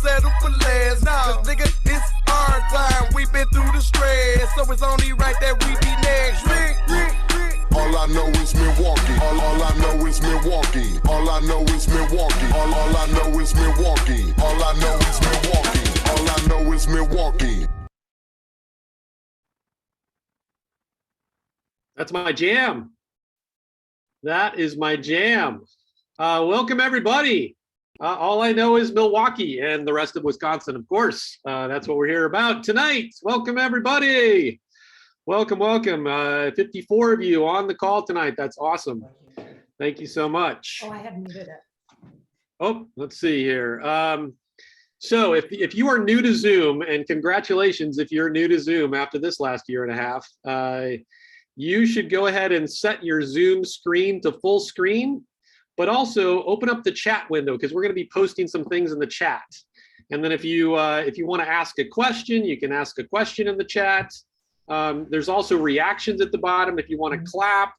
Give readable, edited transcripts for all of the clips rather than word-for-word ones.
settle for less. Cause nigga, it's hard time. We been through the stress, so it's only right that we be next. Rick. All I know is Milwaukee. All I know is Milwaukee. All I know is Milwaukee. All I know is Milwaukee. All I know is Milwaukee. All I know is Milwaukee. That's my jam. That is my jam. Welcome, everybody. All I know is Milwaukee and the rest of Wisconsin, of course. That's what we're here about tonight. Welcome, everybody. Welcome, welcome. 54 of you on the call tonight. That's awesome. Thank you so much. Oh, I have muted it. Oh, let's see here. So if you are new to Zoom, and congratulations if you're new to Zoom after this last year and a half, you should go ahead and set your Zoom screen to full screen, but also open up the chat window because we're going to be posting some things in the chat. And then if you want to ask a question, you can ask a question in the chat. There's also reactions at the bottom if you want to clap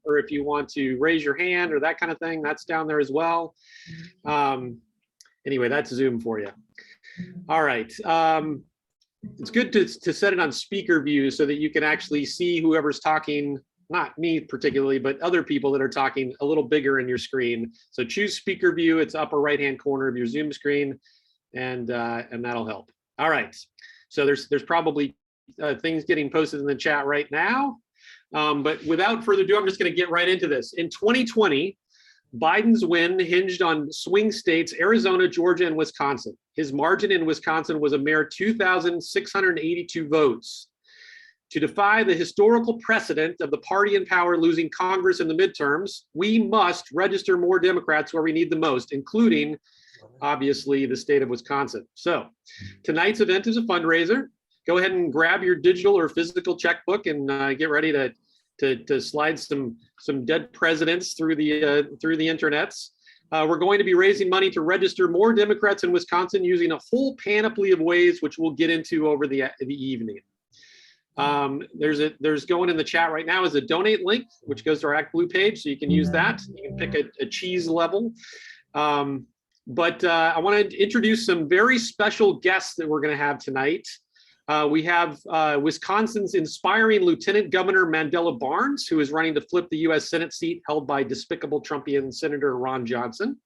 or if you want to raise your hand or that kind of thing. That's down there as well. Anyway, that's Zoom for you. All right. It's good to set it on speaker view so that you can actually see whoever's talking, not me particularly, but other people that are talking a little bigger in your screen. So choose speaker view. It's upper right-hand corner of your Zoom screen, and that'll help. All right. So there's probably things getting posted in the chat right now. But without further ado, I'm just going to get right into this. In 2020, Biden's win hinged on swing states, Arizona, Georgia, and Wisconsin. His margin in Wisconsin was a mere 2,682 votes. To defy the historical precedent of the party in power losing Congress in the midterms, we must register more Democrats where we need the most, including, obviously, the state of Wisconsin. So tonight's event is a fundraiser. Go ahead and grab your digital or physical checkbook and get ready to slide some dead presidents through the internets. We're going to be raising money to register more Democrats in Wisconsin using a whole panoply of ways, which we'll get into over the evening. There's going in the chat right now is a donate link, which goes to our Act Blue page, so you can use that. You can pick a cheese level. But I want to introduce some very special guests that we're going to have tonight. We have Wisconsin's inspiring Lieutenant Governor Mandela Barnes, who is running to flip the U.S. Senate seat held by despicable Trumpian Senator Ron Johnson.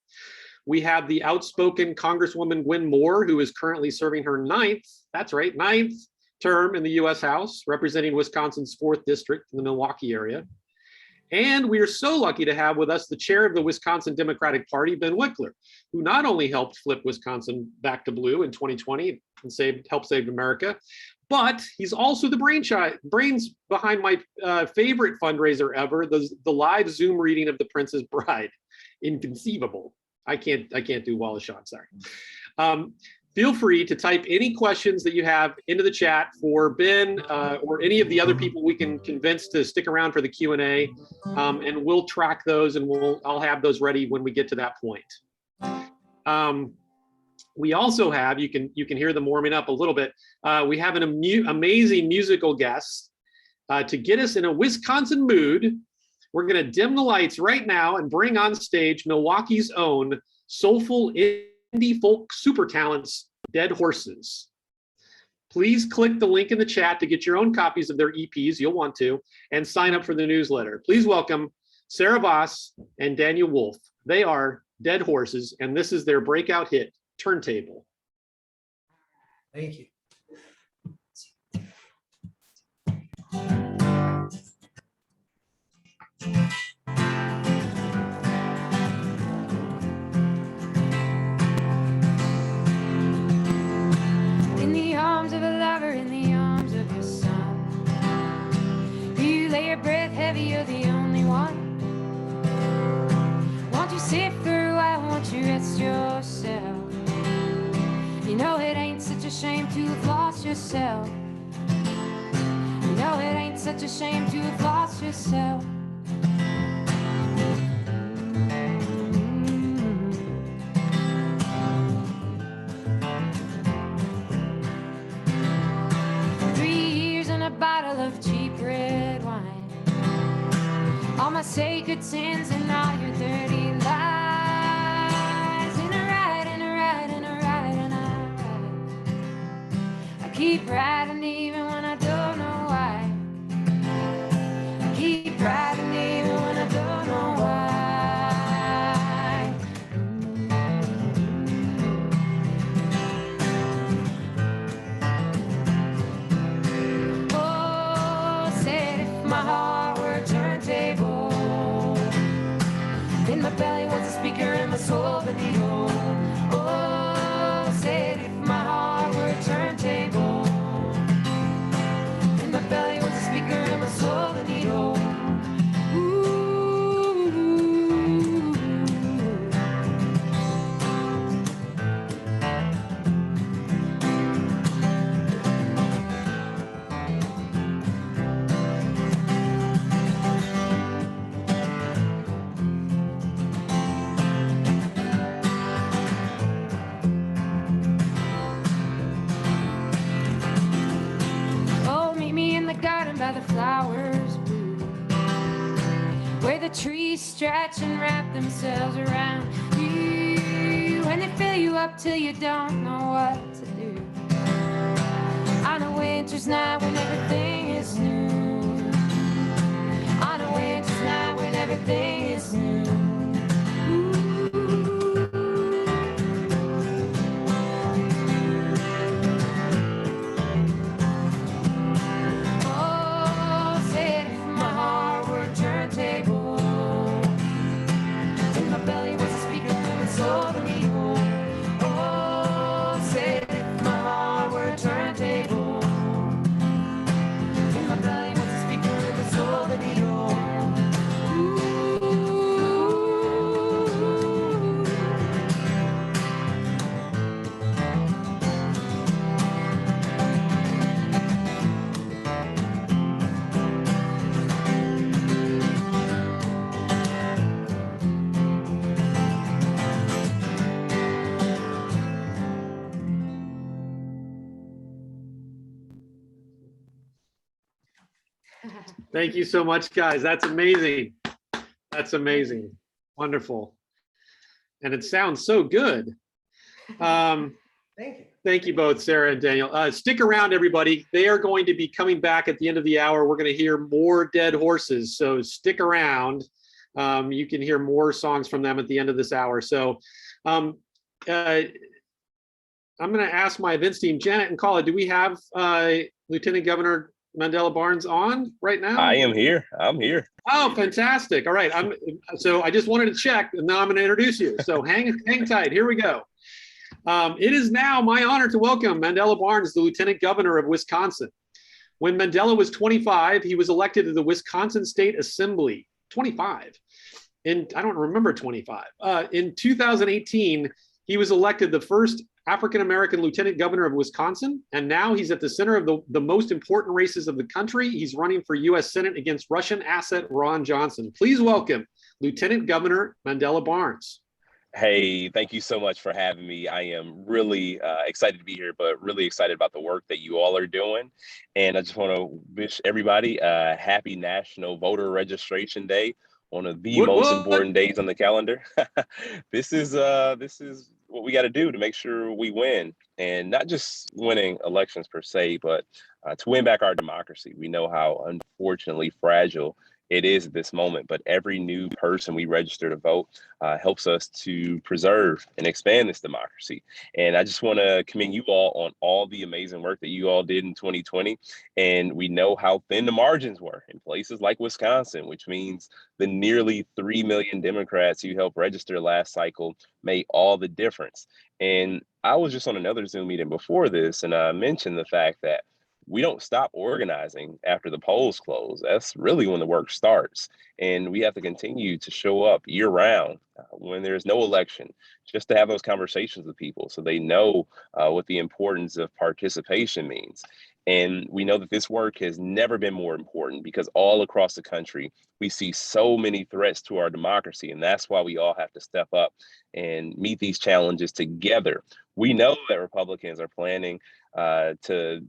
We have the outspoken Congresswoman Gwen Moore, who is currently serving her ninth term in the U.S. House, representing Wisconsin's 4th district in the Milwaukee area. And we are so lucky to have with us the chair of the Wisconsin Democratic Party, Ben Wikler, who not only helped flip Wisconsin back to blue in 2020 and helped save America, but he's also the brains behind my favorite fundraiser ever, the live Zoom reading of The Princess Bride. Inconceivable. I can't do Wallace Shawn, sorry. Feel free to type any questions that you have into the chat for Ben or any of the other people we can convince to stick around for the Q&A, and we'll track those and I'll have those ready when we get to that point. We also have, you can hear them warming up a little bit, we have an amazing musical guest to get us in a Wisconsin mood. We're going to dim the lights right now and bring on stage Milwaukee's own soulful indie folk super talents, Dead Horses. Please click the link in the chat to get your own copies of their EPs, you'll want to, and sign up for the newsletter. Please welcome Sarah Voss and Daniel Wolf. They are Dead Horses, and this is their breakout hit, Turntable. Thank you. In the arms of a lover, in the arms of your son, you lay your breath heavy, you're the only one. Won't you sit for a while, won't you rest yourself? You know it ain't such a shame to have lost yourself. You know it ain't such a shame to have lost yourself. Bottle of cheap red wine, all my sacred sins and all your dirty lies. In a ride, in a ride, in a ride, and I keep riding even when I don't know why. I keep riding even when I don't know why. Oh, said if my heart were a turntable, in my belly was a speaker and my soul the needle. Oh, said if my heart were a turntable, in my belly was a speaker and my soul the needle. Oh, meet me in the garden by the flowers blue, where the trees stretch and wrap themselves around you, and they fill you up till you don't know what to do. On a winter's night when everything is new, on a winter's night when everything is new. Oh, said if my heart were a turntable, in my belly was a speaker and my soul the needle. Oh, said if my heart were a turntable, in my belly was a speaker and my soul the needle. Thank you so much, guys. That's amazing. That's amazing. Wonderful. And it sounds so good. Thank you. Thank you both, Sarah and Daniel. Stick around, everybody. They are going to be coming back at the end of the hour. We're going to hear more Dead Horses, so stick around. You can hear more songs from them at the end of this hour. So I'm going to ask my events team, Janet and Carla, do we have Lieutenant Governor Mandela Barnes on right now? I am here. I'm here. Oh, fantastic. All right. So I just wanted to check, and now I'm going to introduce you. So hang tight. Here we go. It is now my honor to welcome Mandela Barnes, the Lieutenant Governor of Wisconsin. When Mandela was 25, he was elected to the Wisconsin State Assembly. 25. I don't remember 25. In 2018, he was elected the first African-American Lieutenant Governor of Wisconsin, and now he's at the center of the most important races of the country. He's running for U.S. Senate against Russian asset Ron Johnson. Please welcome Lieutenant Governor Mandela Barnes. Hey, thank you so much for having me. I am really excited to be here, but really excited about the work that you all are doing. And I just want to wish everybody a happy National Voter Registration Day, one of the most important days on the calendar. This is what we got to do to make sure we win, and not just winning elections per se, but to win back our democracy. We know how unfortunately fragile it is at this moment, but every new person we register to vote helps us to preserve and expand this democracy. And I just want to commend you all on all the amazing work that you all did in 2020. And we know how thin the margins were in places like Wisconsin, which means the nearly 3 million Democrats you helped register last cycle made all the difference. And I was just on another Zoom meeting before this, and I mentioned the fact that we don't stop organizing after the polls close. That's really when the work starts. And we have to continue to show up year round when there's no election, just to have those conversations with people so they know what the importance of participation means. And we know that this work has never been more important because all across the country, we see so many threats to our democracy. And that's why we all have to step up and meet these challenges together. We know that Republicans are planning to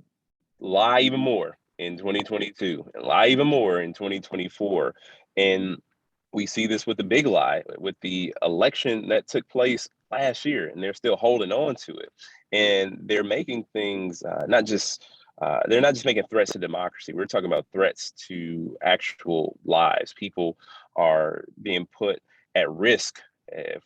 lie even more in 2022 and lie even more in 2024. And We see this with the big lie, with the election that took place last year, and they're still holding on to it. And they're making things they're not just making threats to democracy. We're talking about threats to actual lives. People are being put at risk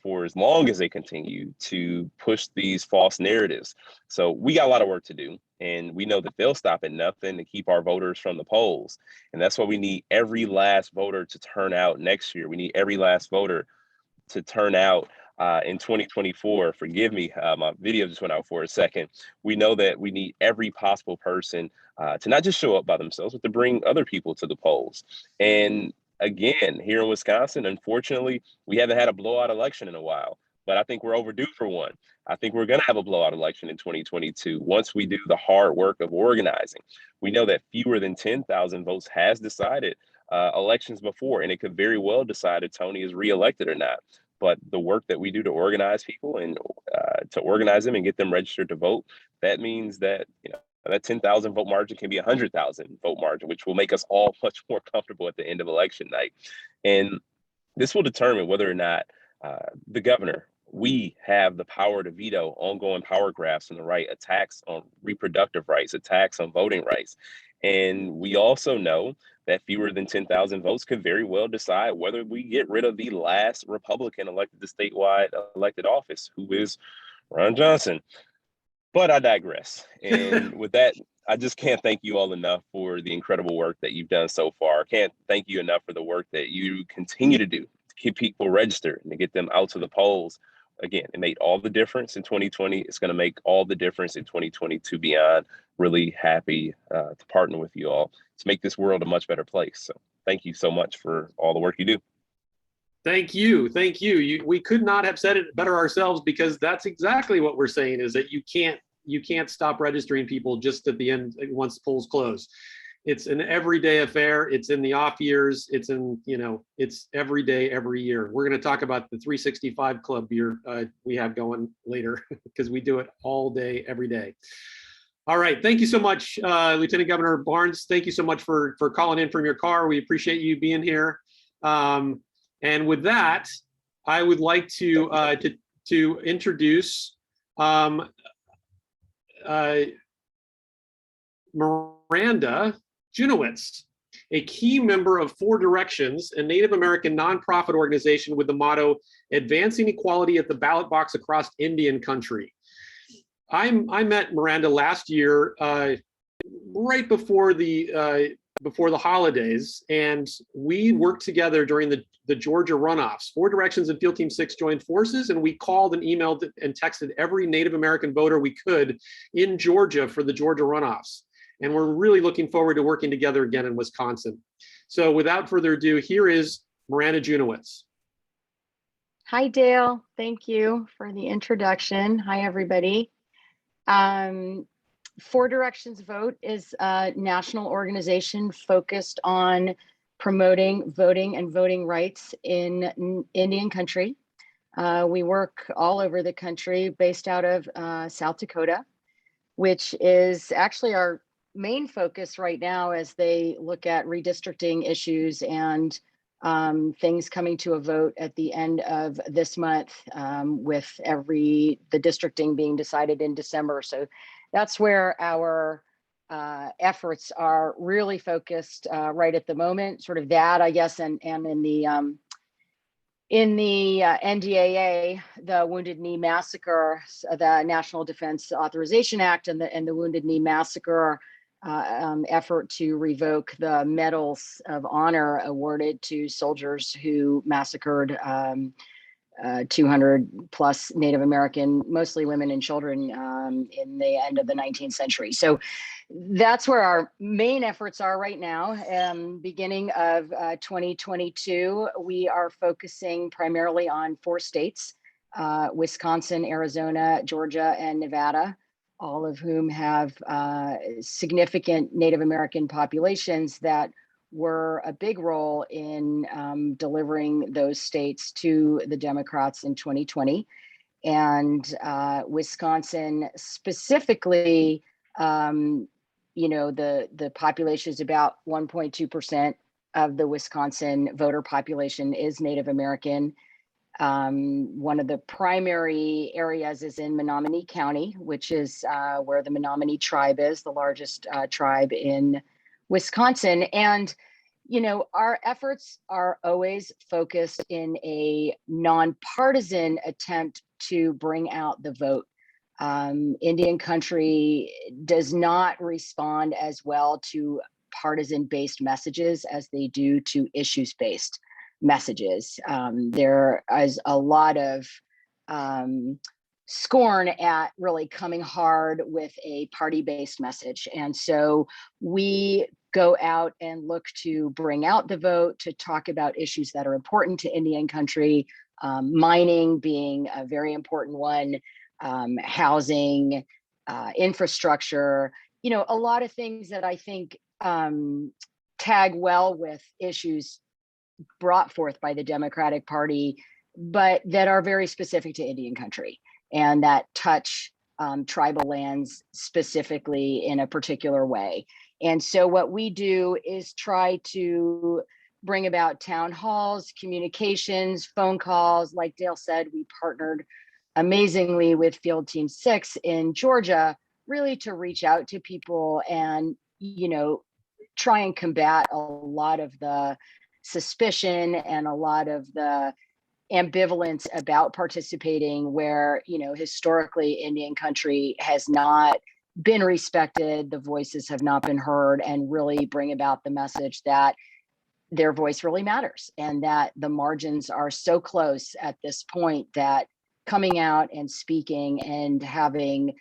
for as long as they continue to push these false narratives. So we got a lot of work to do, and we know that they'll stop at nothing to keep our voters from the polls. And that's why we need every last voter to turn out next year. We need every last voter to turn out in 2024. Forgive me, my video just went out for a second. We know that we need every possible person to not just show up by themselves, but to bring other people to the polls. And again, here in Wisconsin, unfortunately, we haven't had a blowout election in a while, but I think we're overdue for one. I think we're going to have a blowout election in 2022 once we do the hard work of organizing. We know that fewer than 10,000 votes has decided elections before, and it could very well decide if Tony is reelected or not. But the work that we do to organize people and to organize them and get them registered to vote, that means that, you know, that 10,000 vote margin can be 100,000 vote margin, which will make us all much more comfortable at the end of election night. And this will determine whether or not the governor, we have the power to veto ongoing power grabs on the right, attacks on reproductive rights, attacks on voting rights. And we also know that fewer than 10,000 votes could very well decide whether we get rid of the last Republican elected to statewide elected office, who is Ron Johnson. But I digress. And with that, I just can't thank you all enough for the incredible work that you've done so far. I can't thank you enough for the work that you continue to do to keep people registered and to get them out to the polls. Again, it made all the difference in 2020. It's going to make all the difference in 2022 beyond. Really happy to partner with you all to make this world a much better place. So thank you so much for all the work you do. Thank you. Thank you. We could not have said it better ourselves, because that's exactly what we're saying, is that you can't stop registering people just at the end once the polls close. It's an everyday affair. It's in the off years. It's in, you know, it's every day, every year. We're going to talk about the 365 Club beer we have going later, because we do it all day, every day. All right. Thank you so much, Lieutenant Governor Barnes. Thank you so much for calling in from your car. We appreciate you being here. And with that, I would like to introduce Miranda Junowitz, a key member of Four Directions, a Native American nonprofit organization with the motto, advancing equality at the ballot box across Indian country. I met Miranda last year, right before the holidays, and we worked together during the Georgia runoffs. Four Directions and Field Team 6 joined forces, and we called and emailed and texted every Native American voter we could in Georgia for the Georgia runoffs. And we're really looking forward to working together again in Wisconsin. So without further ado, here is Miranda Junowitz. Hi, Dale. Thank you for the introduction. Hi, everybody. Four Directions Vote is a national organization focused on promoting voting and voting rights in Indian country. We work all over the country, based out of South Dakota, which is actually our main focus right now as they look at redistricting issues and things coming to a vote at the end of this month, with the districting being decided in December. So that's where our efforts are really focused right at the moment, sort of that, I guess, and in the NDAA, the Wounded Knee Massacre, the National Defense Authorization Act, and the Wounded Knee Massacre effort to revoke the medals of honor awarded to soldiers who massacred 200 plus Native American, mostly women and children, in the end of the 19th century. So that's where our main efforts are right now. Beginning of 2022, we are focusing primarily on 4 states, Wisconsin, Arizona, Georgia, and Nevada, all of whom have significant Native American populations that were a big role in delivering those states to the Democrats in 2020. And Wisconsin specifically, you know, the population is about 1.2% of the Wisconsin voter population is Native American. One of the primary areas is in Menominee County, which is where the Menominee tribe is, the largest tribe in Wisconsin. And, you know, our efforts are always focused in a nonpartisan attempt to bring out the vote. Indian country does not respond as well to partisan-based messages as they do to issues-based messages. There is a lot of scorn at really coming hard with a party-based message. And so we go out and look to bring out the vote, to talk about issues that are important to Indian country, mining being a very important one, housing, infrastructure, you know, a lot of things that I think tag well with issues brought forth by the Democratic Party, but that are very specific to Indian country and that touch tribal lands specifically in a particular way. And so what we do is try to bring about town halls, communications, phone calls. Like Dale said, we partnered amazingly with Field Team 6 in Georgia, really to reach out to people and, you know, try and combat a lot of the suspicion and a lot of the ambivalence about participating where, you know, historically Indian country has not been respected, the voices have not been heard, and really bring about the message that their voice really matters and that the margins are so close at this point that coming out and speaking and having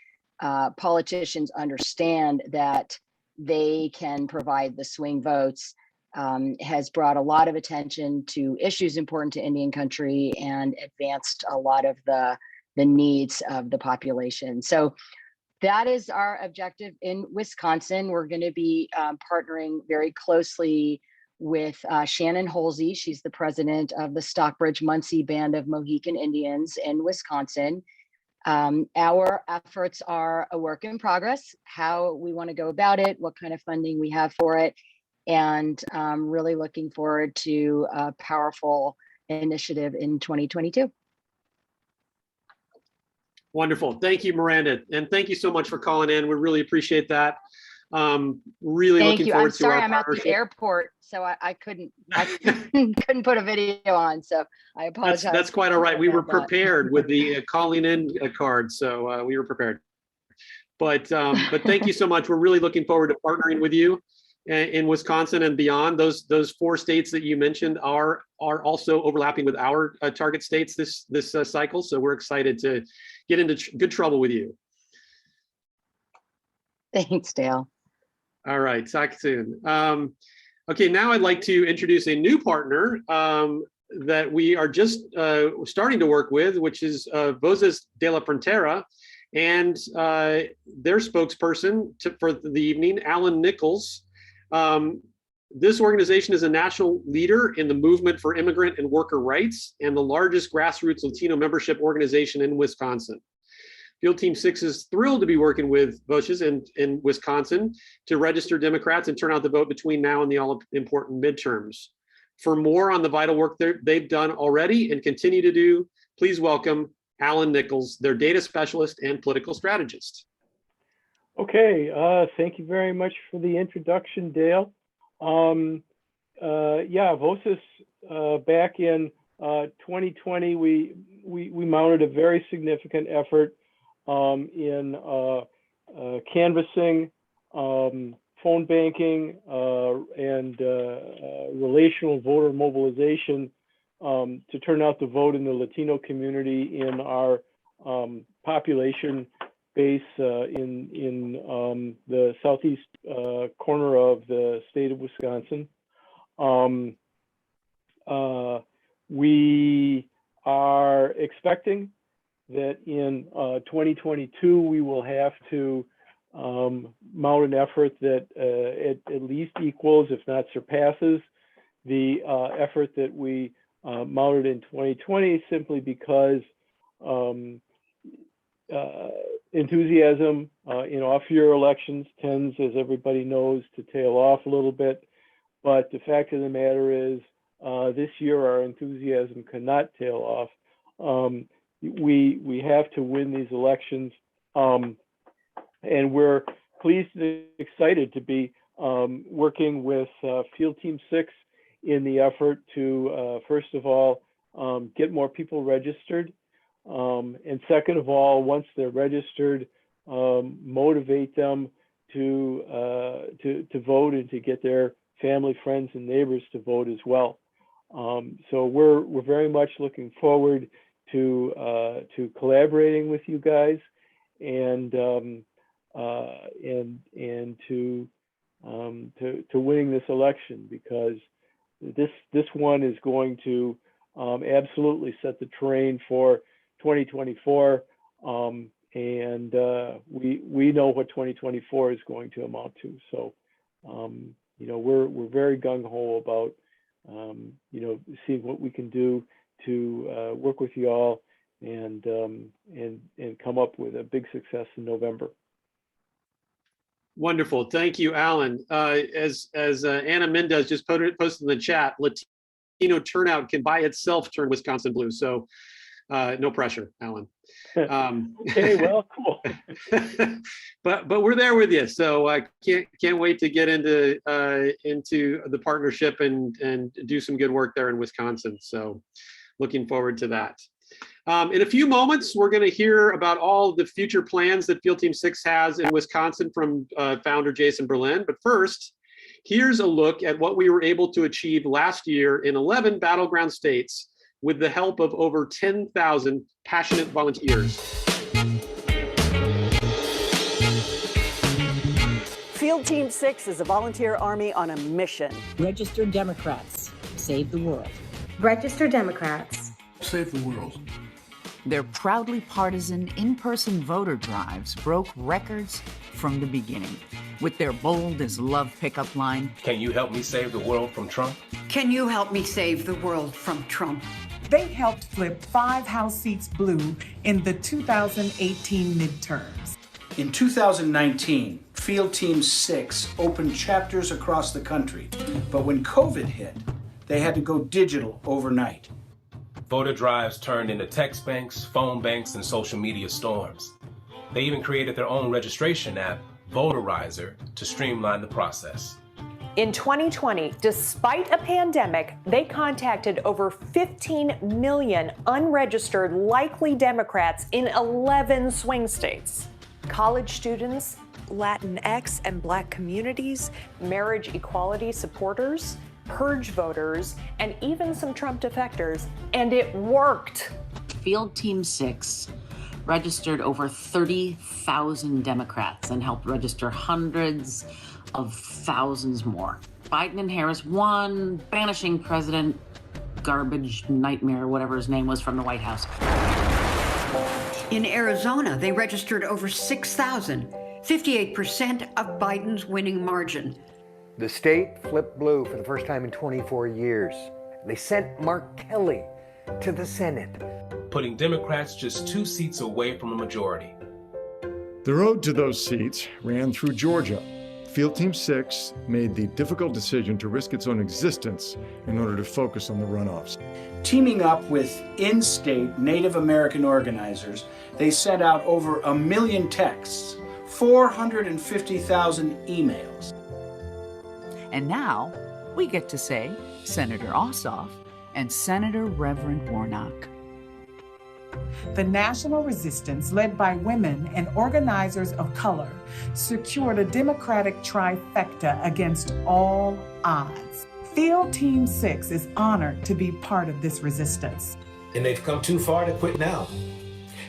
politicians understand that they can provide the swing votes has brought a lot of attention to issues important to Indian country and advanced a lot of the needs of the population. So that is our objective in Wisconsin. We're going to be partnering very closely with Shannon Holsey. She's the president of the Stockbridge-Muncie Band of Mohican Indians in Wisconsin. Our efforts are a work in progress, how we want to go about it, what kind of funding we have for it, and really looking forward to a powerful initiative in 2022. Wonderful. Thank you, Miranda. And thank you so much for calling in. We really appreciate that. Really Thank looking you. forward I'm to sorry, our I'm at partnership. the airport, so I couldn't couldn't put a video on. So I apologize. That's quite all right. We were about that. prepared with the calling in card, so we were prepared. But thank you so much. We're really looking forward to partnering with you in Wisconsin and beyond. Those 4 states that you mentioned are also overlapping with our target states this cycle. So we're excited to get into good trouble with you. Thanks, Dale. All right, talk soon. Okay, now I'd like to introduce a new partner that we are just starting to work with, which is Voces de la Frontera, and their spokesperson for the evening, Alan Nichols. This organization is a national leader in the movement for immigrant and worker rights and the largest grassroots Latino membership organization in Wisconsin. Field Team 6 is thrilled to be working with Voces in Wisconsin to register Democrats and turn out the vote between now and the all-important midterms. For more on the vital work they've done already and continue to do, please welcome Alan Nichols, their data specialist and political strategist. Okay, thank you very much for the introduction, Dale. Yeah, Voces, back in 2020, we mounted a very significant effort in canvassing, phone banking, and relational voter mobilization to turn out the vote in the Latino community in our population base in the southeast corner of the state of Wisconsin. We are expecting that in 2022 we will have to mount an effort that at least equals, if not surpasses, the effort that we mounted in 2020, simply because enthusiasm in off-year elections tends, as everybody knows, to tail off a little bit. But the fact of the matter is, this year our enthusiasm cannot tail off. We have to win these elections, and we're pleased and excited to be working with Field Team 6 in the effort to, first of all, get more people registered, and second of all, once they're registered, motivate them to vote and to get their family, friends, and neighbors to vote as well. So we're very much looking forward to collaborating with you guys and to winning this election, because this one is going to absolutely set the terrain for 2024. And we know what 2024 is going to amount to. So, you know, we're very gung-ho about, you know, seeing what we can do to work with you all and come up with a big success in November. Wonderful. Thank you, Alan. As Anna Mendez just posted in the chat, Latino turnout can by itself turn Wisconsin blue. So no pressure, Alan. Okay, well, cool. but we're there with you. So I can't wait to get into the partnership and do some good work there in Wisconsin. So looking forward to that. In a few moments, we're going to hear about all the future plans that Field Team 6 has in Wisconsin from founder Jason Berlin. But first, here's a look at what we were able to achieve last year in 11 battleground states with the help of over 10,000 passionate volunteers. Field Team 6 is a volunteer army on a mission. Registered Democrats, save the world. Registered Democrats, save the world. Their proudly partisan in-person voter drives broke records from the beginning. With their bold as love pickup line, "Can you help me save the world from Trump?" Can you help me save the world from Trump? They helped flip 5 House seats blue in the 2018 midterms. In 2019, Field Team 6 opened chapters across the country, but when COVID hit, they had to go digital overnight. Voter drives turned into text banks, phone banks, and social media storms. They even created their own registration app, Voterizer, to streamline the process. In 2020, despite a pandemic, they contacted over 15 million unregistered likely Democrats in 11 swing states. College students, Latinx and Black communities, marriage equality supporters, purge voters, and even some Trump defectors, and it worked. Field Team 6 registered over 30,000 Democrats and helped register hundreds of thousands more. Biden and Harris won, banishing President Garbage Nightmare, whatever his name was, from the White House. In Arizona, they registered over 6,000, 58% of Biden's winning margin. The state flipped blue for the first time in 24 years. They sent Mark Kelly to the Senate, putting Democrats just 2 seats away from a majority. The road to those seats ran through Georgia. Field Team 6 made the difficult decision to risk its own existence in order to focus on the runoffs. Teaming up with in-state Native American organizers, they sent out over 1 million texts, 450,000 emails. And now we get to say Senator Ossoff and Senator Reverend Warnock. The national resistance, led by women and organizers of color, secured a Democratic trifecta against all odds. Field Team 6 is honored to be part of this resistance. And they've come too far to quit now.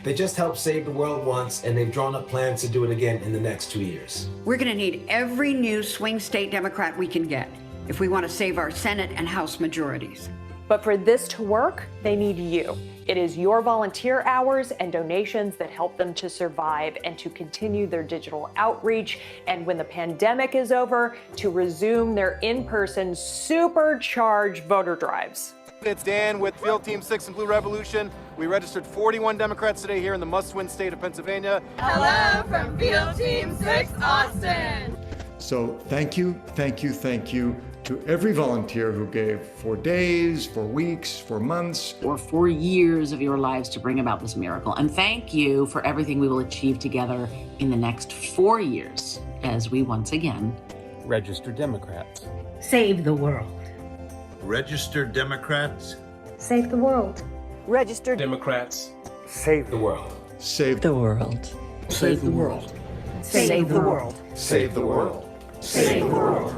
They just helped save the world once, and they've drawn up plans to do it again in the next 2 years. We're going to need every new swing state Democrat we can get if we want to save our Senate and House majorities. But for this to work, they need you. It is your volunteer hours and donations that help them to survive and to continue their digital outreach, and when the pandemic is over, to resume their in-person supercharged voter drives. It's Dan with Field Team 6 and Blue Revolution. We registered 41 Democrats today here in the must-win state of Pennsylvania. Hello from Field Team 6 Austin. So thank you, thank you, thank you To every volunteer who gave for days, for weeks, for months, or 4 years of your lives to bring about this miracle. And thank you for everything we will achieve together in the next 4 years as we once again register Democrats. Save the world. Register Democrats. Save the world. Register Democrats. Save the world. Save the world. Save the world. Save the world. Save the world. Save the world.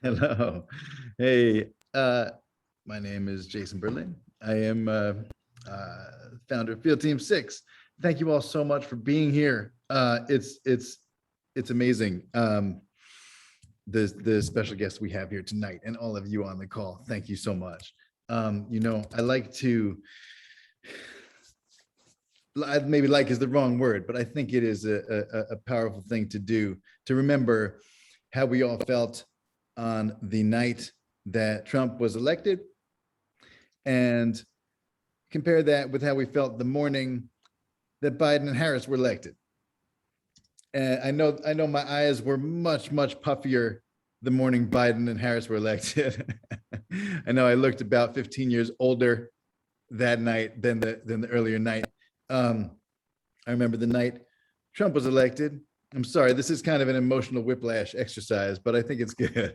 Hello. Hey, my name is Jason Berlin. I am founder of Field Team 6. Thank you all so much for being here. It's amazing. The special guests we have here tonight and all of you on the call. Thank you so much. You know, I like to, maybe like is the wrong word, but I think it is a powerful thing to do, to remember how we all felt on the night that Trump was elected and compare that with how we felt the morning that Biden and Harris were elected. And I know my eyes were much puffier the morning Biden and Harris were elected. I know I looked about 15 years older that night than the earlier night. I remember the night Trump was elected. I'm sorry, this is kind of an emotional whiplash exercise, but I think it's good.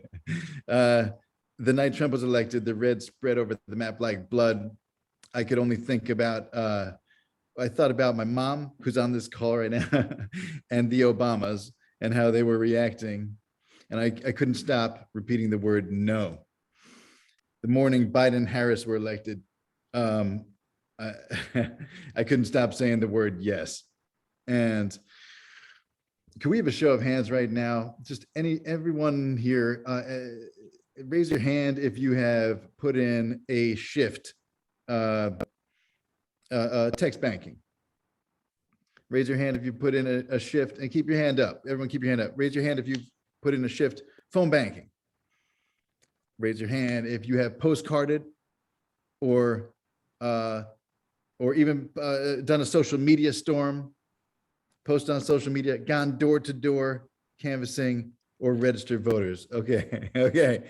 The night Trump was elected, the red spread over the map like blood. I could only think about, I thought about my mom, who's on this call right now, and the Obamas and how they were reacting. And I couldn't stop repeating the word no. The morning Biden and Harris were elected, I couldn't stop saying the word yes. And can we have a show of hands right now? Just everyone here, raise your hand if you have put in a shift, text banking. Raise your hand if you put in a shift, and keep your hand up. Everyone keep your hand up. Raise your hand if you put in a shift phone banking. Raise your hand if you have postcarded or even done a social media storm, post on social media, gone door to door canvassing, or registered voters. Okay.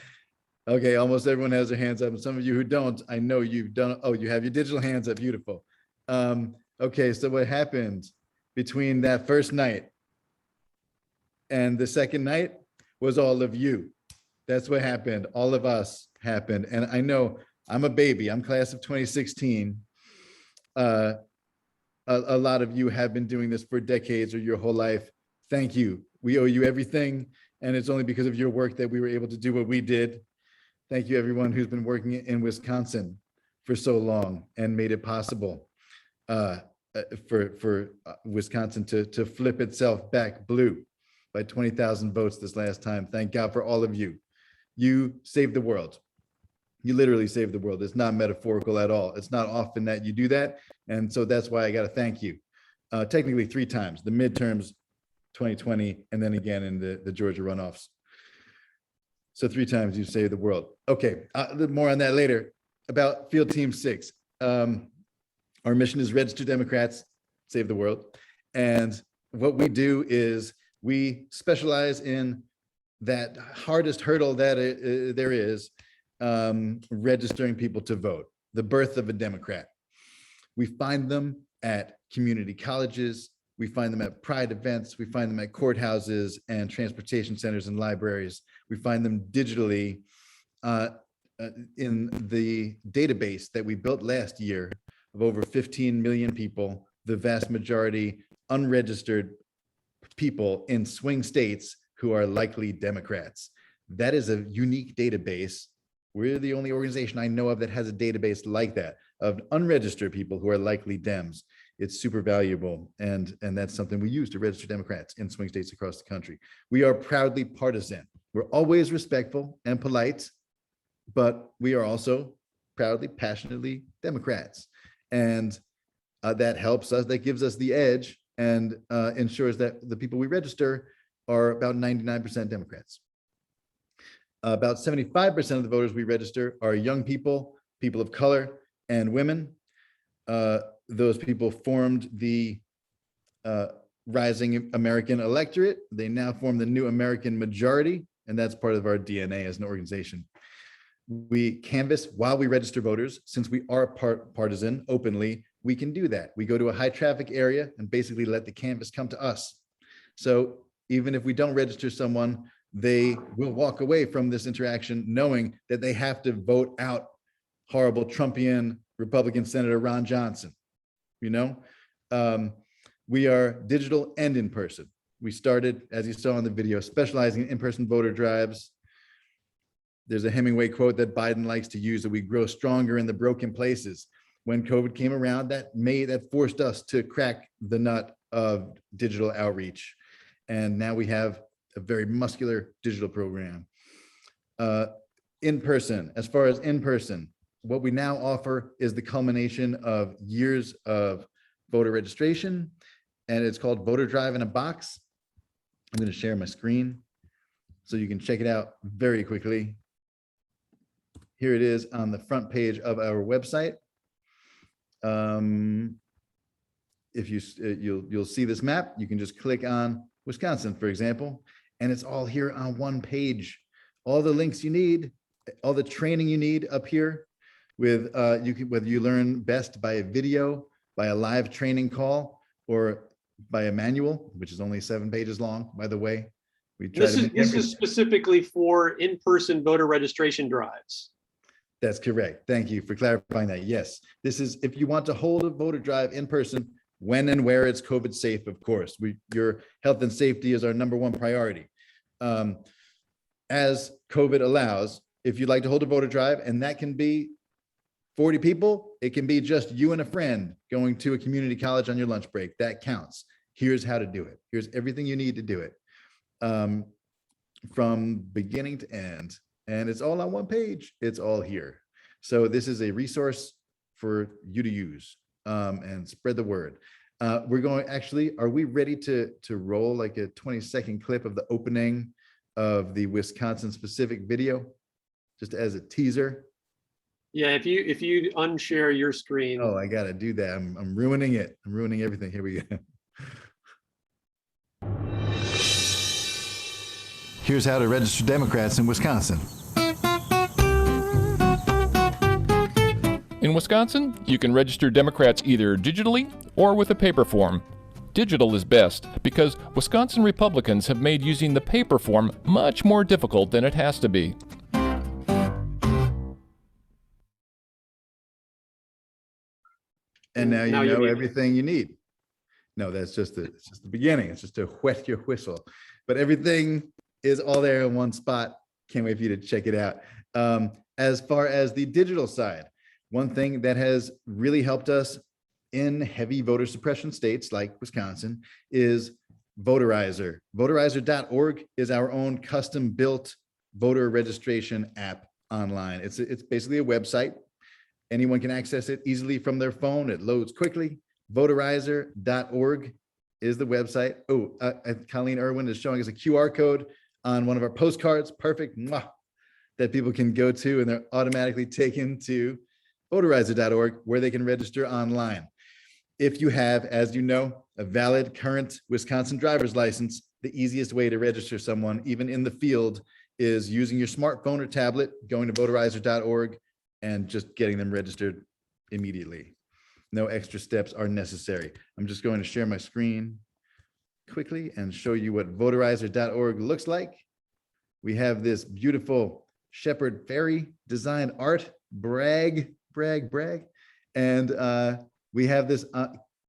Almost everyone has their hands up. And some of you who don't, I know you've done. Oh, you have your digital hands up. Beautiful. Okay, so what happened between that first night and the second night was all of you. That's what happened. All of us happened. And I know I'm a baby. I'm class of 2016. A lot of you have been doing this for decades or your whole life. Thank you. We owe you everything. And it's only because of your work that we were able to do what we did. Thank you, everyone who's been working in Wisconsin for so long and made it possible for Wisconsin to flip itself back blue by 20,000 votes this last time. Thank God for all of you. You saved the world. You literally saved the world. It's not metaphorical at all. It's not often that you do that. And so that's why I got to thank you. Technically 3 times, the midterms, 2020, and then again in the Georgia runoffs. So 3 times you saved the world. Okay, more on that later. About Field Team 6. Our mission is register Democrats, save the world. And what we do is we specialize in that hardest hurdle that there is, registering people to vote, the birth of a Democrat. We find them at community colleges. We find them at pride events. We find them at courthouses and transportation centers and libraries. We find them digitally in the database that we built last year of over 15 million people, the vast majority unregistered people in swing states who are likely Democrats. That is a unique database. We're the only organization I know of that has a database like that of unregistered people who are likely Dems. It's super valuable, and that's something we use to register Democrats in swing states across the country. We are proudly partisan. We're always respectful and polite, but we are also proudly, passionately Democrats. And that helps us, that gives us the edge and ensures that the people we register are about 99% Democrats. About 75% of the voters we register are young people, people of color, and women. Those people formed the rising American electorate. They now form the new American majority, and that's part of our DNA as an organization. We canvass while we register voters. Since we are partisan openly, we can do that. We go to a high traffic area and basically let the canvass come to us. So even if we don't register someone, they will walk away from this interaction knowing that they have to vote out horrible Trumpian Republican Senator Ron Johnson. You know, we are digital and in person. We started, as you saw in the video, specializing in in-person voter drives. There's a Hemingway quote that Biden likes to use, that we grow stronger in the broken places. When COVID came around, that forced us to crack the nut of digital outreach. And now we have a very muscular digital program. In person, as far as in person, what we now offer is the culmination of years of voter registration, and it's called Voter Drive in a Box. I'm going to share my screen so you can check it out very quickly. Here it is on the front page of our website. If you'll see this map, you can just click on Wisconsin, for example, and it's all here on one page. All the links you need, all the training you need up here, with whether you learn best by a video, by a live training call, or by a manual, which is only 7 pages long, by the way. This is specifically for in-person voter registration drives. That's correct. Thank you for clarifying that. Yes, this is if you want to hold a voter drive in person, when and where it's COVID safe, of course. Your health and safety is our #1 priority. As COVID allows, if you'd like to hold a voter drive, and that can be 40 people, it can be just you and a friend going to a community college on your lunch break, that counts. Here's how to do it. Here's everything you need to do it, from beginning to end. And it's all on one page. It's all here. So this is a resource for you to use, and spread the word. We're going, actually, are we ready to roll like a 20-second clip of the opening of the Wisconsin specific video, just as a teaser? Yeah, if you unshare your screen. Oh, I gotta do that. I'm ruining it. I'm ruining everything. Here we go. Here's how to register Democrats in Wisconsin. In Wisconsin, you can register Democrats either digitally or with a paper form. Digital is best because Wisconsin Republicans have made using the paper form much more difficult than it has to be. And now you know everything you need. No, that's just it's just the beginning. It's just to whet your whistle. But everything is all there in one spot. Can't wait for you to check it out. As far as the digital side, one thing that has really helped us in heavy voter suppression states like Wisconsin is Voterizer. Voterizer.org is our own custom-built voter registration app online. It's basically a website. Anyone can access it easily from their phone. It loads quickly. Voterizer.org is the website. Oh, Colleen Irwin is showing us a QR code on one of our postcards. Perfect. Mwah, that people can go to, and they're automatically taken to voterizer.org, where they can register online. If you have, as you know, a valid current Wisconsin driver's license, the easiest way to register someone, even in the field, is using your smartphone or tablet, going to voterizer.org, and just getting them registered immediately. No extra steps are necessary. I'm just going to share my screen quickly and show you what voterizer.org looks like. We have this beautiful Shepherd Ferry design art, brag. And we have this,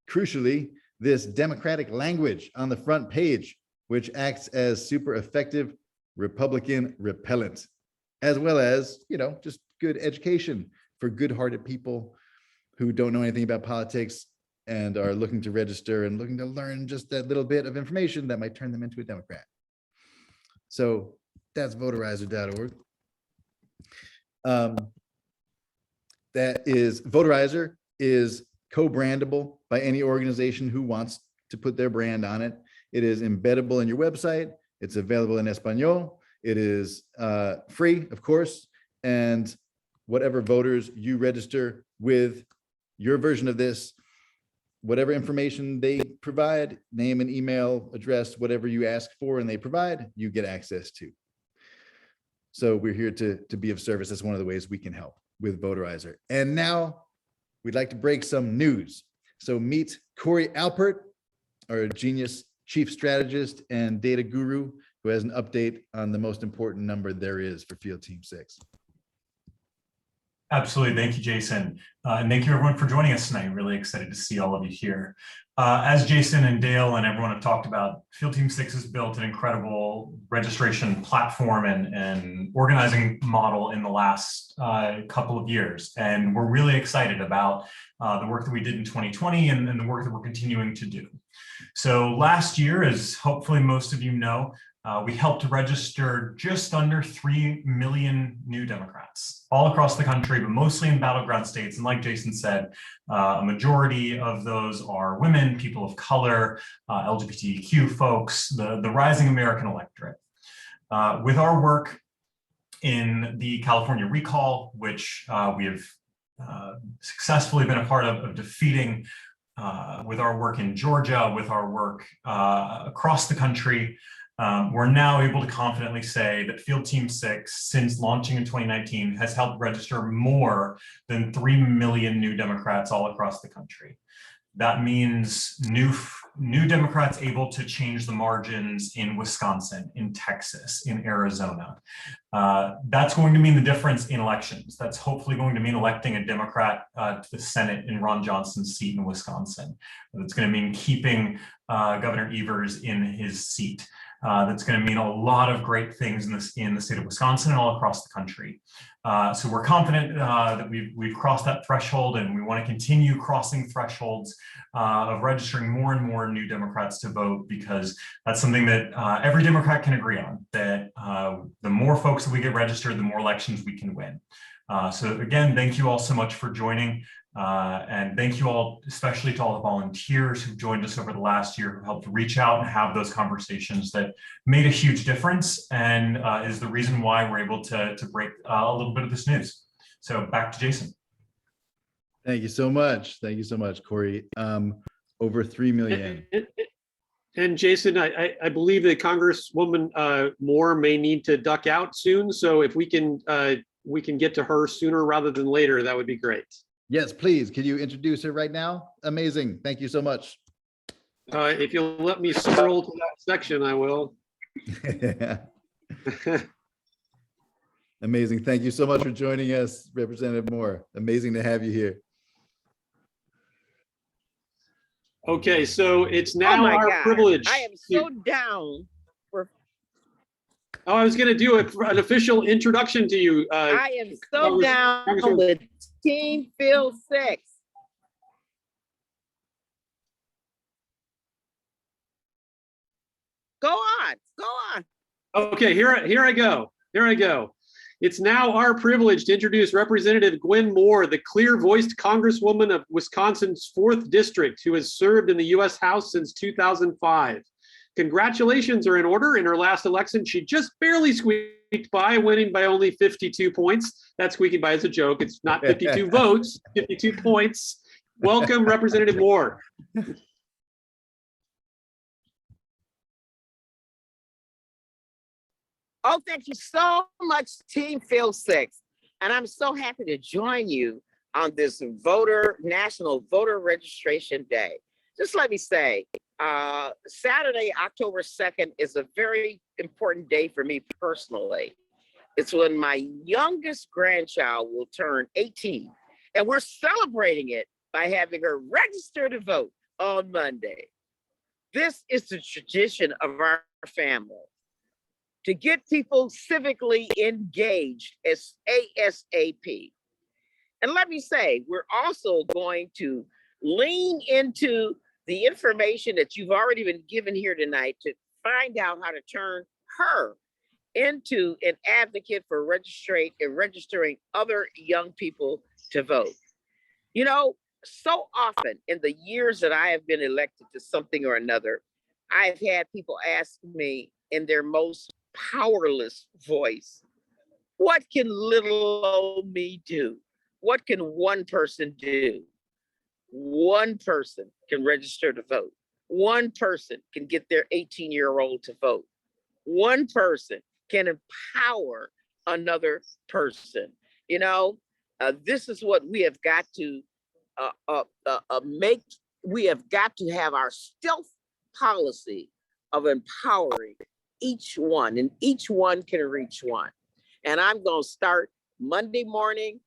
crucially, this democratic language on the front page, which acts as super effective Republican repellent, as well as, just good education for good-hearted people who don't know anything about politics and are looking to register and looking to learn just that little bit of information that might turn them into a Democrat. So that's voterizer.org. Voterizer is co-brandable by any organization who wants to put their brand on it. It is embeddable in your website. It's available in Espanol. It is free, of course, and whatever voters you register with your version of this, whatever information they provide, name and email address, whatever you ask for and they provide, you get access to. So we're here to be of service. That's one of the ways we can help with Voterizer. And now we'd like to break some news. So meet Corey Alpert, our genius chief strategist and data guru, who has an update on the most important number there is for Field Team 6. Absolutely. Thank you, Jason. And thank you everyone for joining us tonight. Really excited to see all of you here. As Jason and Dale and everyone have talked about, Field Team 6 has built an incredible registration platform and organizing model in the last couple of years. And we're really excited about the work that we did in 2020 and the work that we're continuing to do. So last year, as hopefully most of you know, we helped register just under 3 million new Democrats all across the country, but mostly in battleground states. And like Jason said, a majority of those are women, people of color, LGBTQ folks, the rising American electorate. With our work in the California recall, which we have successfully been a part of defeating, with our work in Georgia, with our work across the country, we're now able to confidently say that Field Team 6, since launching in 2019, has helped register more than 3 million new Democrats all across the country. That means new Democrats able to change the margins in Wisconsin, in Texas, in Arizona. That's going to mean the difference in elections. That's hopefully going to mean electing a Democrat to the Senate in Ron Johnson's seat in Wisconsin. That's going to mean keeping Governor Evers in his seat. That's going to mean a lot of great things in the state of Wisconsin and all across the country. So we're confident that we've crossed that threshold, and we want to continue crossing thresholds of registering more and more new Democrats to vote, because that's something that every Democrat can agree on, that the more folks that we get registered, the more elections we can win. So again, thank you all so much for joining. And thank you all, especially to all the volunteers who've joined us over the last year, who helped reach out and have those conversations that made a huge difference and is the reason why we're able to break a little bit of this news. So back to Jason. Thank you so much. Thank you so much, Corey. Over 3 million. And Jason, I believe that Congresswoman Moore may need to duck out soon. So if we can get to her sooner rather than later, that would be great. Yes, please. Can you introduce her right now? Amazing. Thank you so much. If you'll let me scroll to that section, I will. Amazing. Thank you so much for joining us, Representative Moore. Amazing to have you here. Okay, so it's now our privilege. I am so down for. Oh, I was going to do an official introduction to you. I am so down with Team Field 6. Go on, go on. Okay, here I go. Here I go. It's now our privilege to introduce Representative Gwen Moore, the clear-voiced Congresswoman of Wisconsin's 4th District, who has served in the U.S. House since 2005. Congratulations are in order. In her last election, she just barely squeaked by, winning by only 52 points. That squeaking by is a joke. It's not 52 votes, 52 points. Welcome, Representative Moore. Oh, thank you so much, Team Field 6. And I'm so happy to join you on this National Voter Registration Day. Just let me say, Saturday, October 2nd is a very important day for me personally. It's when my youngest grandchild will turn 18, and we're celebrating it by having her register to vote on Monday. This is the tradition of our family, to get people civically engaged as ASAP. And let me say, we're also going to lean into the information that you've already been given here tonight to find out how to turn her into an advocate for registering other young people to vote. You know, so often in the years that I have been elected to something or another, I've had people ask me in their most powerless voice. What can little old me do? What can one person do? One person can register to vote. One person can get their 18-year-old to vote. One person can empower another person. You know, this is what we have got to make. We have got to have our stealth policy of empowering each one, and each one can reach one. And I'm going to start Monday morning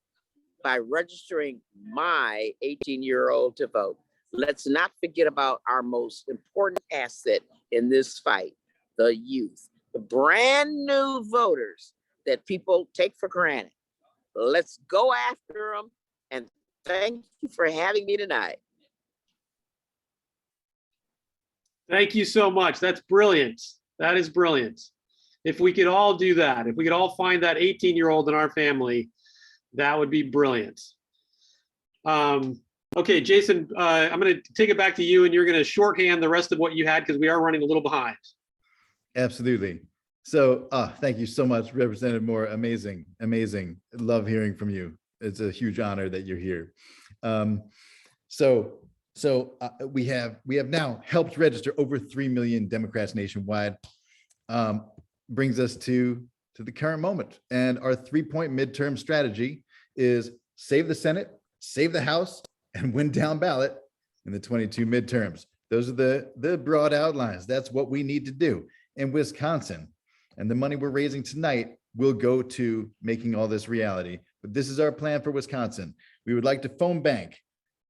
by registering my 18-year-old to vote. Let's not forget about our most important asset in this fight, the youth, the brand new voters that people take for granted. Let's go after them, and thank you for having me tonight. Thank you so much. That's brilliant. That is brilliant. If we could all do that, if we could all find that 18-year-old in our family, that would be brilliant. Okay, Jason, I'm going to take it back to you, and you're going to shorthand the rest of what you had because we are running a little behind. Absolutely. So thank you so much, Representative Moore. Amazing, amazing. Love hearing from you. It's a huge honor that you're here. We have now helped register over 3 million Democrats nationwide. Brings us to the current moment. And our 3-point midterm strategy is save the Senate, save the House, and win down ballot in the 22 midterms. Those are the broad outlines. That's what we need to do in Wisconsin. And the money we're raising tonight will go to making all this reality. But this is our plan for Wisconsin. We would like to phone bank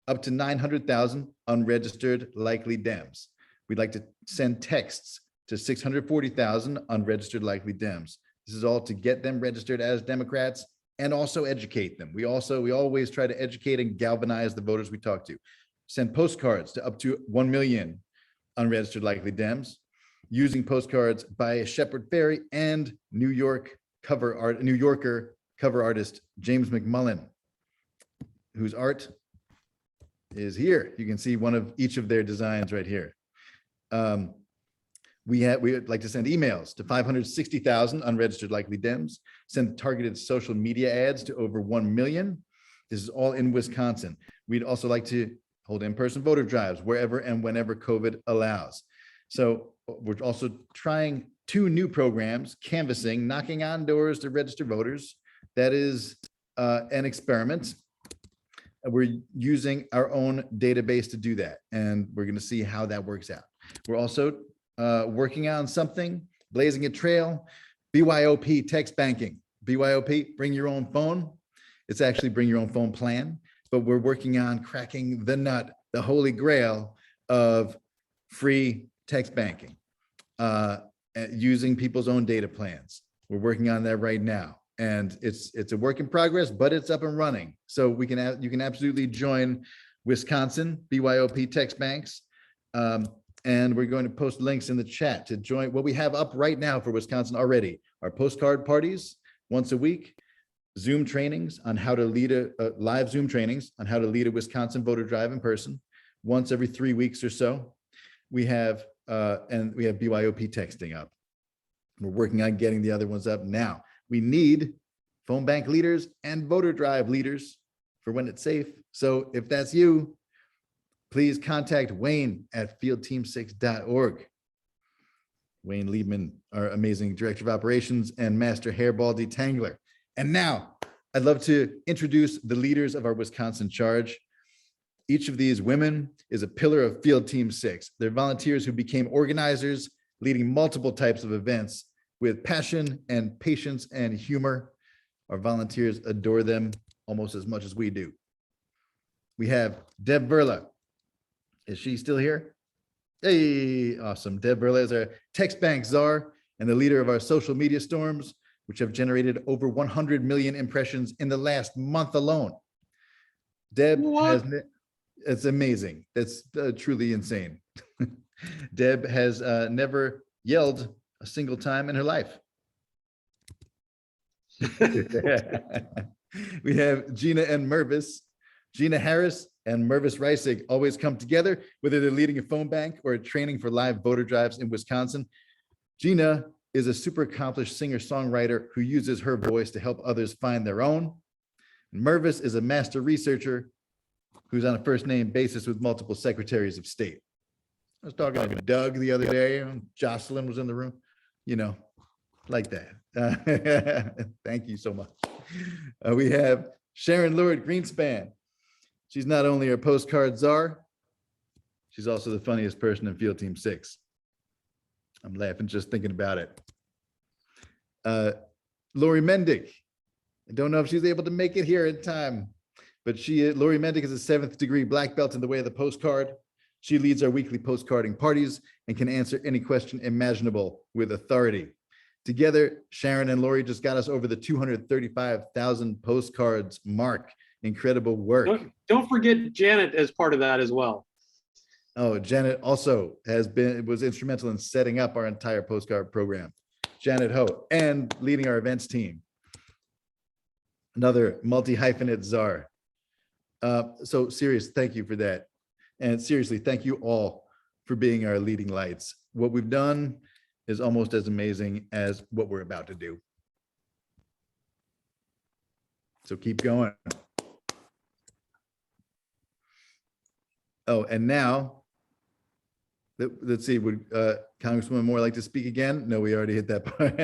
up to 900,000 unregistered likely Dems. We'd like to send texts to 640,000 unregistered likely Dems. This is all to get them registered as Democrats and also educate them. We always try to educate and galvanize the voters we talk to. Send postcards to up to 1 million unregistered likely Dems, using postcards by Shepard Fairey and New Yorker cover artist James McMullen, whose art is here. You can see one of each of their designs right here. We would like to send emails to 560,000 unregistered likely Dems, send targeted social media ads to over 1 million. This is all in Wisconsin. We'd also like to hold in-person voter drives wherever and whenever COVID allows. So we're also trying 2 new programs, canvassing, knocking on doors to register voters. That is an experiment. We're using our own database to do that, and we're going to see how that works out. We're also working on something, blazing a trail, BYOP text banking. BYOP, bring your own phone. It's actually bring your own phone plan, but we're working on cracking the nut, the holy grail of free text banking, using people's own data plans. We're working on that right now. And it's a work in progress, but it's up and running. So you can absolutely join Wisconsin BYOP text banks. And we're going to post links in the chat to join what we have up right now for Wisconsin already. Our postcard parties once a week, Zoom trainings on how to lead live Zoom trainings on how to lead a Wisconsin voter drive in person once every 3 weeks or so. We have BYOP texting up. We're working on getting the other ones up now. We need phone bank leaders and voter drive leaders for when it's safe. So if that's you, please contact Wayne at fieldteam6.org. Wayne Liebman, our amazing director of operations and master hairball detangler. And now I'd love to introduce the leaders of our Wisconsin charge. Each of these women is a pillar of Field Team 6. They're volunteers who became organizers, leading multiple types of events with passion and patience and humor. Our volunteers adore them almost as much as we do. We have Deb Verla. Is she still here? Hey, awesome. Deb Verla is our text bank czar and the leader of our social media storms, which have generated over 100 million impressions in the last month alone. Deb it's amazing. That's truly insane. Deb has never yelled a single time in her life. We have Gina and Mervis. Gina Harris and Mervis Reisig always come together, whether they're leading a phone bank or a training for live voter drives in Wisconsin. Gina is a super accomplished singer-songwriter who uses her voice to help others find their own. Mervis is a master researcher who's on a first name basis with multiple secretaries of state. I was talking to Doug the other day, and Jocelyn was in the room, you know, like that. Thank you so much. We have Sharon Lord Greenspan. She's not only our postcard czar, she's also the funniest person in Field Team 6. I'm laughing just thinking about it. Lori Mendick. I don't know if she's able to make it here in time, but Lori Mendick is a 7th degree black belt in the way of the postcard. She leads our weekly postcarding parties and can answer any question imaginable with authority. Together, Sharon and Lori just got us over the 235,000 postcards mark. Incredible work. Don't forget Janet as part of that as well. Oh, Janet also was instrumental in setting up our entire postcard program. Janet Ho, and leading our events team. Another multi-hyphenate czar. So serious, thank you for that. And seriously, thank you all for being our leading lights. What we've done is almost as amazing as what we're about to do. So keep going. Oh, and now, let's see, would Congresswoman Moore like to speak again? No, we already hit that part.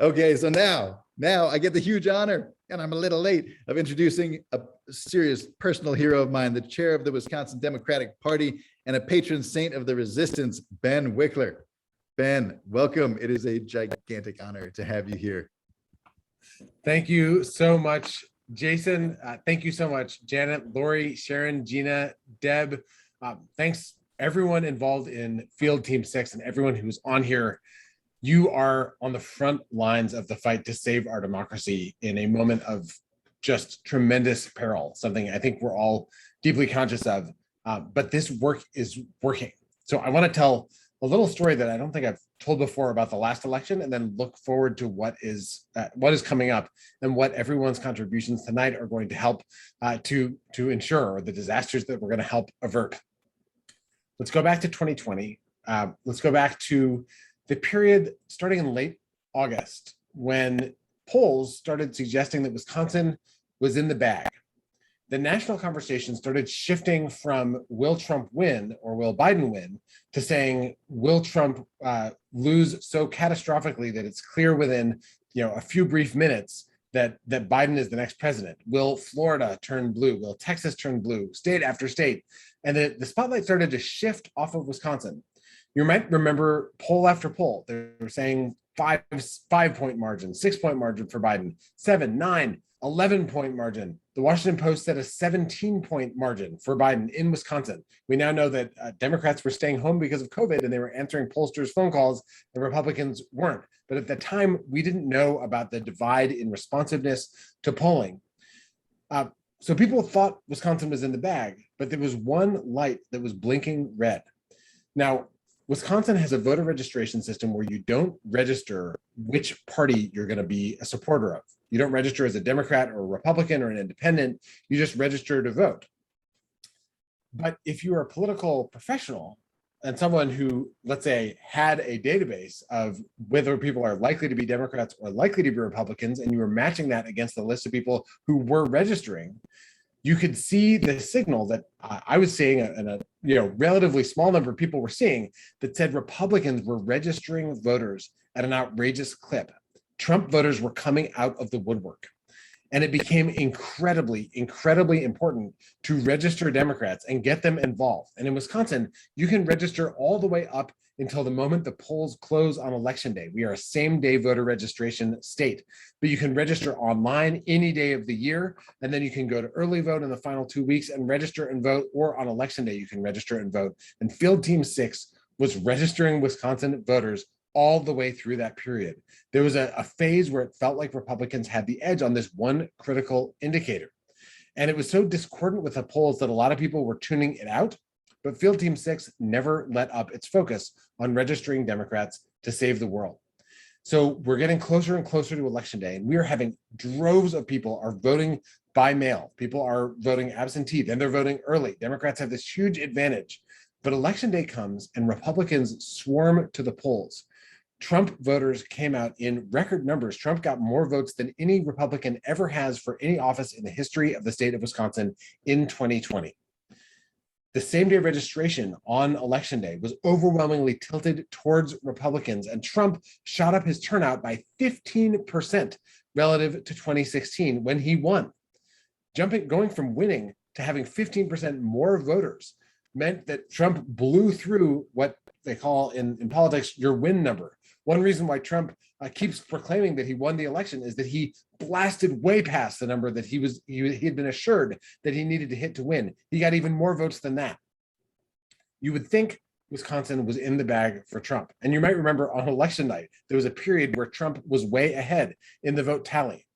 Okay, so now I get the huge honor, and I'm a little late, of introducing a serious personal hero of mine, the chair of the Wisconsin Democratic Party and a patron saint of the resistance, Ben Wikler. Ben, welcome. It is a gigantic honor to have you here. Thank you so much, Jason. Thank you so much, Janet, Lori, Sharon, Gina, Deb. Thanks everyone involved in Field Team 6 and everyone who's on here. You are on the front lines of the fight to save our democracy in a moment of just tremendous peril, something I think we're all deeply conscious of, but this work is working. So I want to tell a little story that I don't think I've told before about the last election, and then look forward to what is coming up and what everyone's contributions tonight are going to help to ensure, or the disasters that we're going to help avert. Let's go back to 2020. Let's go back to the period starting in late August, when polls started suggesting that Wisconsin was in the bag. The national conversation started shifting from will Trump win or will Biden win to saying, will Trump lose so catastrophically that it's clear within a few brief minutes that Biden is the next president? Will Florida turn blue? Will Texas turn blue? State after state. And the spotlight started to shift off of Wisconsin. You might remember poll after poll. They were saying 5-point margin, 6-point margin for Biden, 7, 9, 11-point margin. The Washington Post said a 17-point margin for Biden in Wisconsin. We now know that Democrats were staying home because of COVID and they were answering pollsters' phone calls, and Republicans weren't. But at the time, we didn't know about the divide in responsiveness to polling. So people thought Wisconsin was in the bag, but there was one light that was blinking red. Now, Wisconsin has a voter registration system where you don't register which party you're going to be a supporter of. You don't register as a Democrat or a Republican or an independent. You just register to vote. But if you're a political professional and someone who, let's say, had a database of whether people are likely to be Democrats or likely to be Republicans, and you were matching that against the list of people who were registering, you could see the signal that I was seeing, and a relatively small number of people were seeing, that said Republicans were registering voters at an outrageous clip. Trump voters were coming out of the woodwork. And it became incredibly, incredibly important to register Democrats and get them involved. And in Wisconsin, you can register all the way up until the moment the polls close on election day. We are a same-day voter registration state, but you can register online any day of the year, and then you can go to early vote in the final 2 weeks and register and vote, or on election day, you can register and vote. And Field Team 6 was registering Wisconsin voters all the way through that period. There was a phase where it felt like Republicans had the edge on this one critical indicator. And it was so discordant with the polls that a lot of people were tuning it out. But Field Team 6 never let up its focus on registering Democrats to save the world. So we're getting closer and closer to election day, and we are having droves of people are voting by mail. People are voting absentee, then they're voting early. Democrats have this huge advantage But election day comes and Republicans swarm to the polls. Trump voters came out in record numbers. Trump got more votes than any Republican ever has for any office in the history of the state of Wisconsin in 2020. The same-day registration on election day was overwhelmingly tilted towards Republicans, and Trump shot up his turnout by 15% relative to 2016 when he won. Going from winning to having 15% more voters meant that Trump blew through what they call in politics your win number. One reason why Trump keeps proclaiming that he won the election is that he blasted way past the number that he had been assured that he needed to hit to win. He got even more votes than that. You would think Wisconsin was in the bag for Trump. And you might remember on election night, there was a period where Trump was way ahead in the vote tally.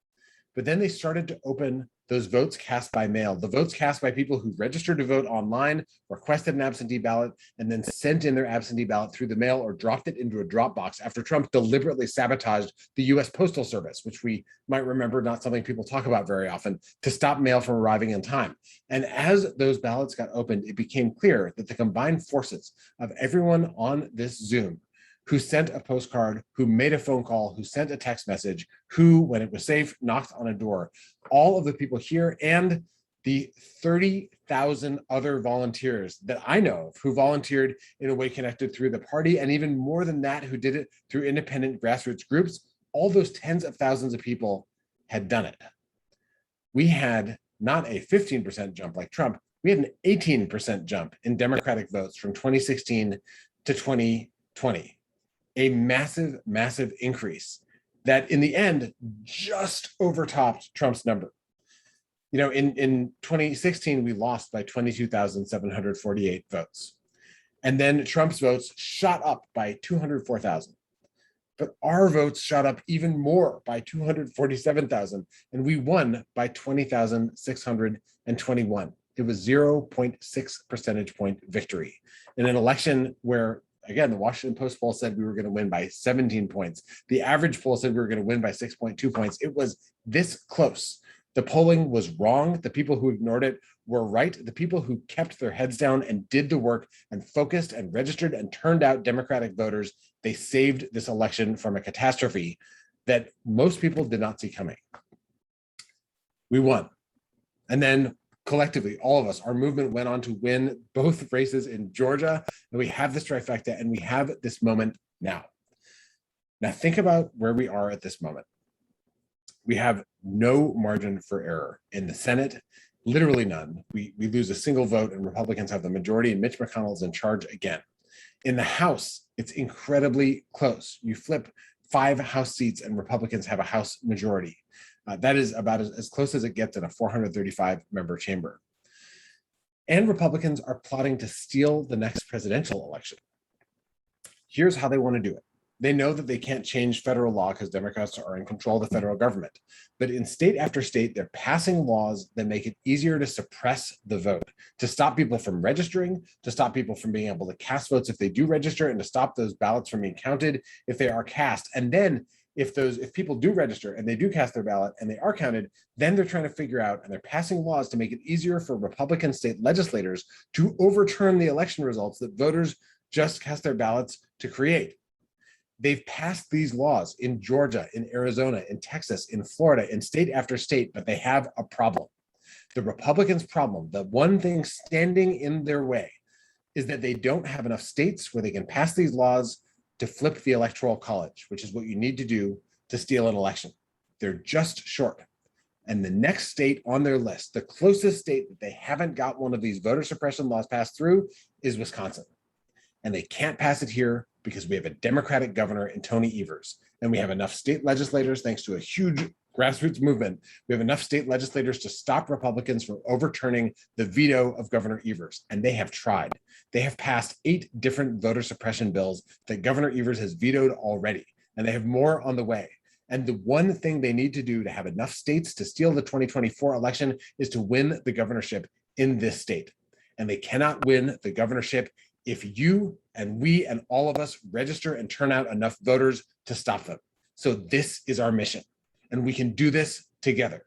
But then they started to open those votes cast by mail, the votes cast by people who registered to vote online, requested an absentee ballot, and then sent in their absentee ballot through the mail or dropped it into a drop box after Trump deliberately sabotaged the US Postal Service, which we might remember, not something people talk about very often, to stop mail from arriving in time. And as those ballots got opened, it became clear that the combined forces of everyone on this Zoom who sent a postcard, who made a phone call, who sent a text message, who, when it was safe, knocked on a door, all of the people here and the 30,000 other volunteers that I know of who volunteered in a way connected through the party, and even more than that, who did it through independent grassroots groups, all those tens of thousands of people had done it. We had not a 15% jump like Trump, we had an 18% jump in Democratic votes from 2016 to 2020. A massive, massive increase that in the end just overtopped Trump's number. You know, in 2016, we lost by 22,748 votes. And then Trump's votes shot up by 204,000. But our votes shot up even more by 247,000, and we won by 20,621. It was 0.6 percentage point victory in an election where, again, the Washington Post poll said we were going to win by 17 points. The average poll said we were going to win by 6.2 points. It was this close. The polling was wrong. The people who ignored it were right. The people who kept their heads down and did the work and focused and registered and turned out Democratic voters, they saved this election from a catastrophe that most people did not see coming. We won. And then collectively, all of us, our movement went on to win both races in Georgia, and we have this trifecta, and we have this moment now. Now think about where we are at this moment. We have no margin for error in the Senate, literally none. We lose a single vote, and Republicans have the majority, and Mitch McConnell's in charge again. In the House, it's incredibly close. You flip 5 House seats, and Republicans have a House majority. That is about as close as it gets in a 435-member chamber. And Republicans are plotting to steal the next presidential election. Here's how they want to do it. They know that they can't change federal law because Democrats are in control of the federal government. But in state after state, they're passing laws that make it easier to suppress the vote, to stop people from registering, to stop people from being able to cast votes if they do register, and to stop those ballots from being counted if they are cast. And then if people do register and they do cast their ballot and they are counted, then they're trying to figure out, and they're passing laws to make it easier for Republican state legislators to overturn the election results that voters just cast their ballots to create. They've passed these laws in Georgia, in Arizona, in Texas, in Florida, in state after state, but they have a problem. The Republicans' problem, the one thing standing in their way, is that they don't have enough states where they can pass these laws to flip the Electoral College, which is what you need to do to steal an election. They're just short. And the next state on their list, the closest state that they haven't got one of these voter suppression laws passed through, is Wisconsin. And they can't pass it here because we have a Democratic governor in Tony Evers. And we have enough state legislators, thanks to a huge grassroots movement, we have enough state legislators to stop Republicans from overturning the veto of Governor Evers. And they have tried. They have passed 8 different voter suppression bills that Governor Evers has vetoed already. And they have more on the way. And the one thing they need to do to have enough states to steal the 2024 election is to win the governorship in this state. And they cannot win the governorship if you and we and all of us register and turn out enough voters to stop them. So this is our mission, and we can do this together.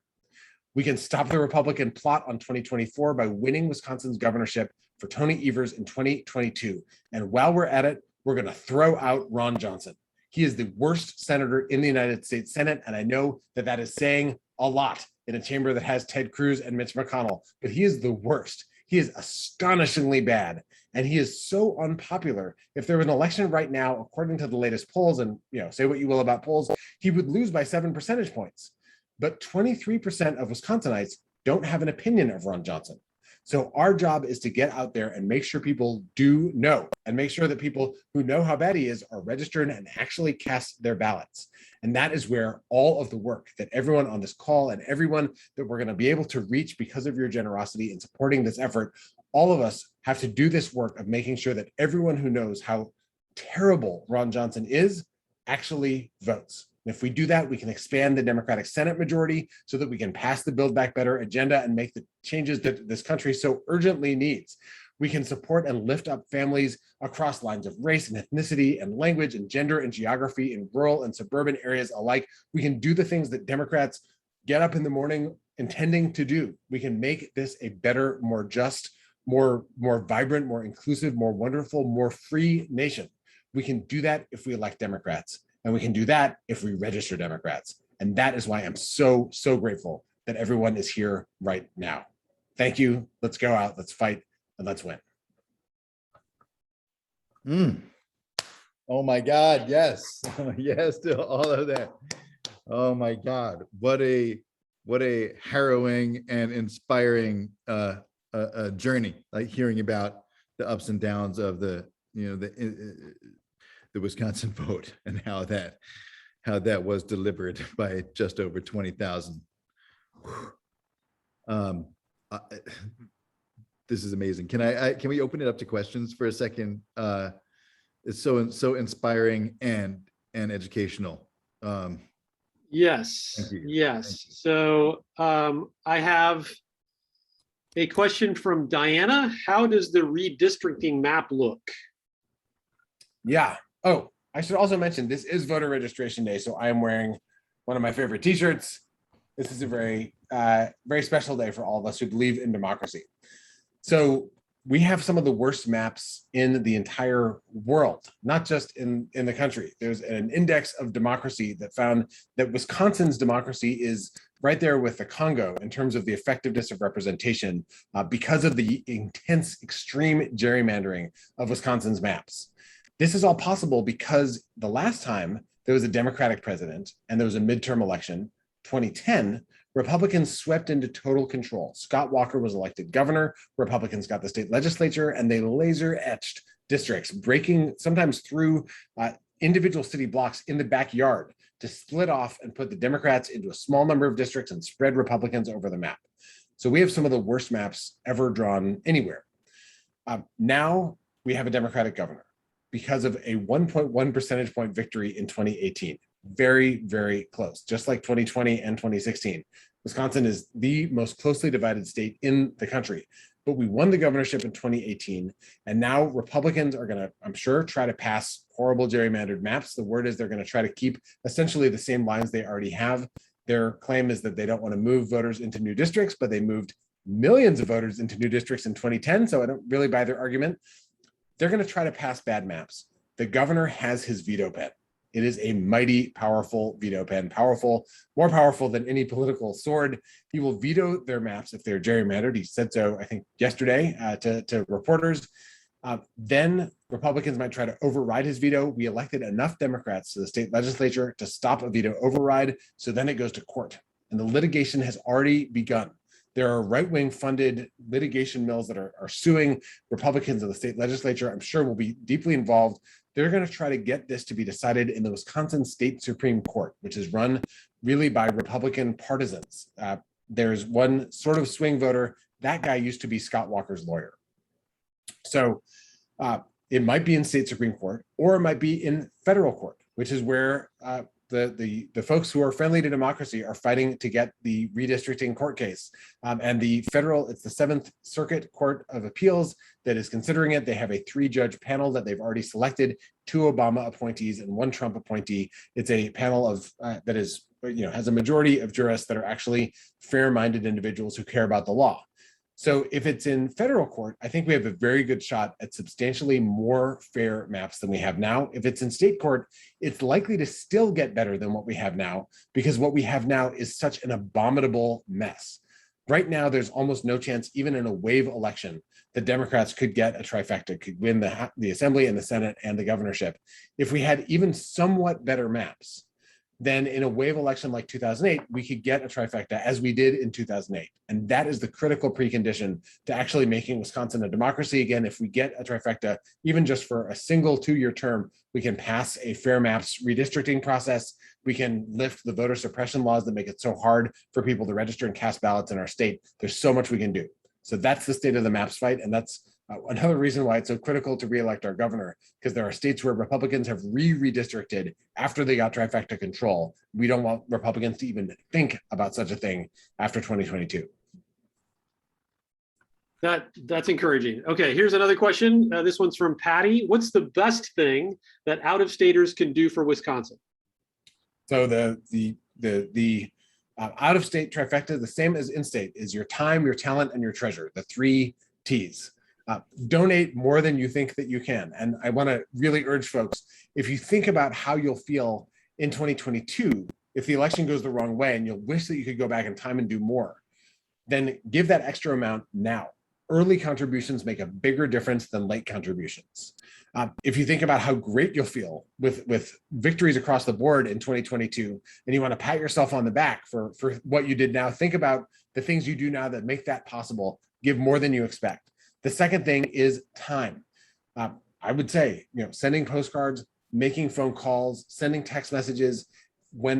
We can stop the Republican plot on 2024 by winning Wisconsin's governorship for Tony Evers in 2022. And while we're at it, we're going to throw out Ron Johnson. He is the worst senator in the United States Senate, and I know that that is saying a lot in a chamber that has Ted Cruz and Mitch McConnell, but he is the worst. He is astonishingly bad, and he is so unpopular. If there was an election right now, according to the latest polls, and say what you will about polls, he would lose by 7 percentage points. But 23% of Wisconsinites don't have an opinion of Ron Johnson. So our job is to get out there and make sure people do know, and make sure that people who know how bad he is are registered and actually cast their ballots. And that is where all of the work that everyone on this call and everyone that we're going to be able to reach because of your generosity in supporting this effort, all of us have to do this work of making sure that everyone who knows how terrible Ron Johnson is actually votes. And if we do that, we can expand the Democratic Senate majority so that we can pass the Build Back Better agenda and make the changes that this country so urgently needs. We can support and lift up families across lines of race and ethnicity and language and gender and geography in rural and suburban areas alike. We can do the things that Democrats get up in the morning intending to do. We can make this a better, more just, more vibrant, more inclusive, more wonderful, more free nation. We can do that if we elect Democrats. And we can do that if we register Democrats. And that is why I'm so, so grateful that everyone is here right now. Thank you. Let's go out, let's fight, and let's win. Oh my God, yes. Yes to all of that. Oh my God, what a harrowing and inspiring journey, like hearing about the ups and downs of the Wisconsin vote and how that was delivered by just over 20,000. This is amazing. Can we open it up to questions for a second? It's so inspiring and educational. Yes. Yes. So I have a question from Diana. How does the redistricting map look? Yeah. Oh, I should also mention this is voter registration day, so I am wearing one of my favorite t-shirts. This is a very, very special day for all of us who believe in democracy. So we have some of the worst maps in the entire world, not just in the country. There's an index of democracy that found that Wisconsin's democracy is right there with the Congo in terms of the effectiveness of representation because of the intense, extreme gerrymandering of Wisconsin's maps. This is all possible because the last time there was a Democratic president and there was a midterm election, 2010, Republicans swept into total control. Scott Walker was elected governor. Republicans got the state legislature, and they laser etched districts, breaking sometimes through individual city blocks in the backyard to split off and put the Democrats into a small number of districts and spread Republicans over the map. So we have some of the worst maps ever drawn anywhere. Now we have a Democratic governor because of a 1.1 percentage point victory in 2018. Very, very close, just like 2020 and 2016. Wisconsin is the most closely divided state in the country, but we won the governorship in 2018. And now Republicans are gonna, I'm sure, try to pass horrible gerrymandered maps. The word is they're gonna try to keep essentially the same lines they already have. Their claim is that they don't wanna move voters into new districts, but they moved millions of voters into new districts in 2010. So I don't really buy their argument. They're gonna try to pass bad maps. The governor has his veto pen. It is a mighty powerful veto pen, powerful, more powerful than any political sword. He will veto their maps if they're gerrymandered. He said so, I think, yesterday to reporters. Then Republicans might try to override his veto. We elected enough Democrats to the state legislature to stop a veto override. So then it goes to court. And the litigation has already begun. There are right-wing funded litigation mills that are suing Republicans in the state legislature. I'm sure will be deeply involved. They're going to try to get this to be decided in the Wisconsin State Supreme Court, which is run really by Republican partisans. There's one sort of swing voter. That guy used to be Scott Walker's lawyer. So it might be in state Supreme Court, or it might be in federal court, which is where the folks who are friendly to democracy are fighting to get the redistricting court case. And the federal, it's the 7th Circuit Court of Appeals that is considering it. They have a 3-judge panel that they've already selected, 2 Obama appointees and 1 Trump appointee. It's a panel of that is, has a majority of jurists that are actually fair-minded individuals who care about the law. So if it's in federal court, I think we have a very good shot at substantially more fair maps than we have now. If it's in state court, it's likely to still get better than what we have now, because what we have now is such an abominable mess. Right now, there's almost no chance, even in a wave election, the Democrats could get a trifecta, could win the Assembly and the Senate and the governorship. If we had even somewhat better maps, then in a wave election like 2008, we could get a trifecta as we did in 2008. And that is the critical precondition to actually making Wisconsin a democracy again. If we get a trifecta, even just for a single 2-year term, we can pass a fair maps redistricting process. We can lift the voter suppression laws that make it so hard for people to register and cast ballots in our state. There's so much we can do. So that's the state of the maps fight. And that's another reason why it's so critical to reelect our governor, because there are states where Republicans have redistricted after they got trifecta control. We don't want Republicans to even think about such a thing after 2022. That's encouraging. Okay, here's another question. This one's from Patty. What's the best thing that out-of-staters can do for Wisconsin? So the out-of-state trifecta, the same as in-state, is your time, your talent, and your treasure, the 3 T's. Donate more than you think that you can. And I want to really urge folks, if you think about how you'll feel in 2022, if the election goes the wrong way and you'll wish that you could go back in time and do more, then give that extra amount now. Early contributions make a bigger difference than late contributions. If you think about how great you'll feel with victories across the board in 2022, and you want to pat yourself on the back for what you did now, think about the things you do now that make that possible. Give more than you expect. The second thing is time. I would say, sending postcards, making phone calls, sending text messages,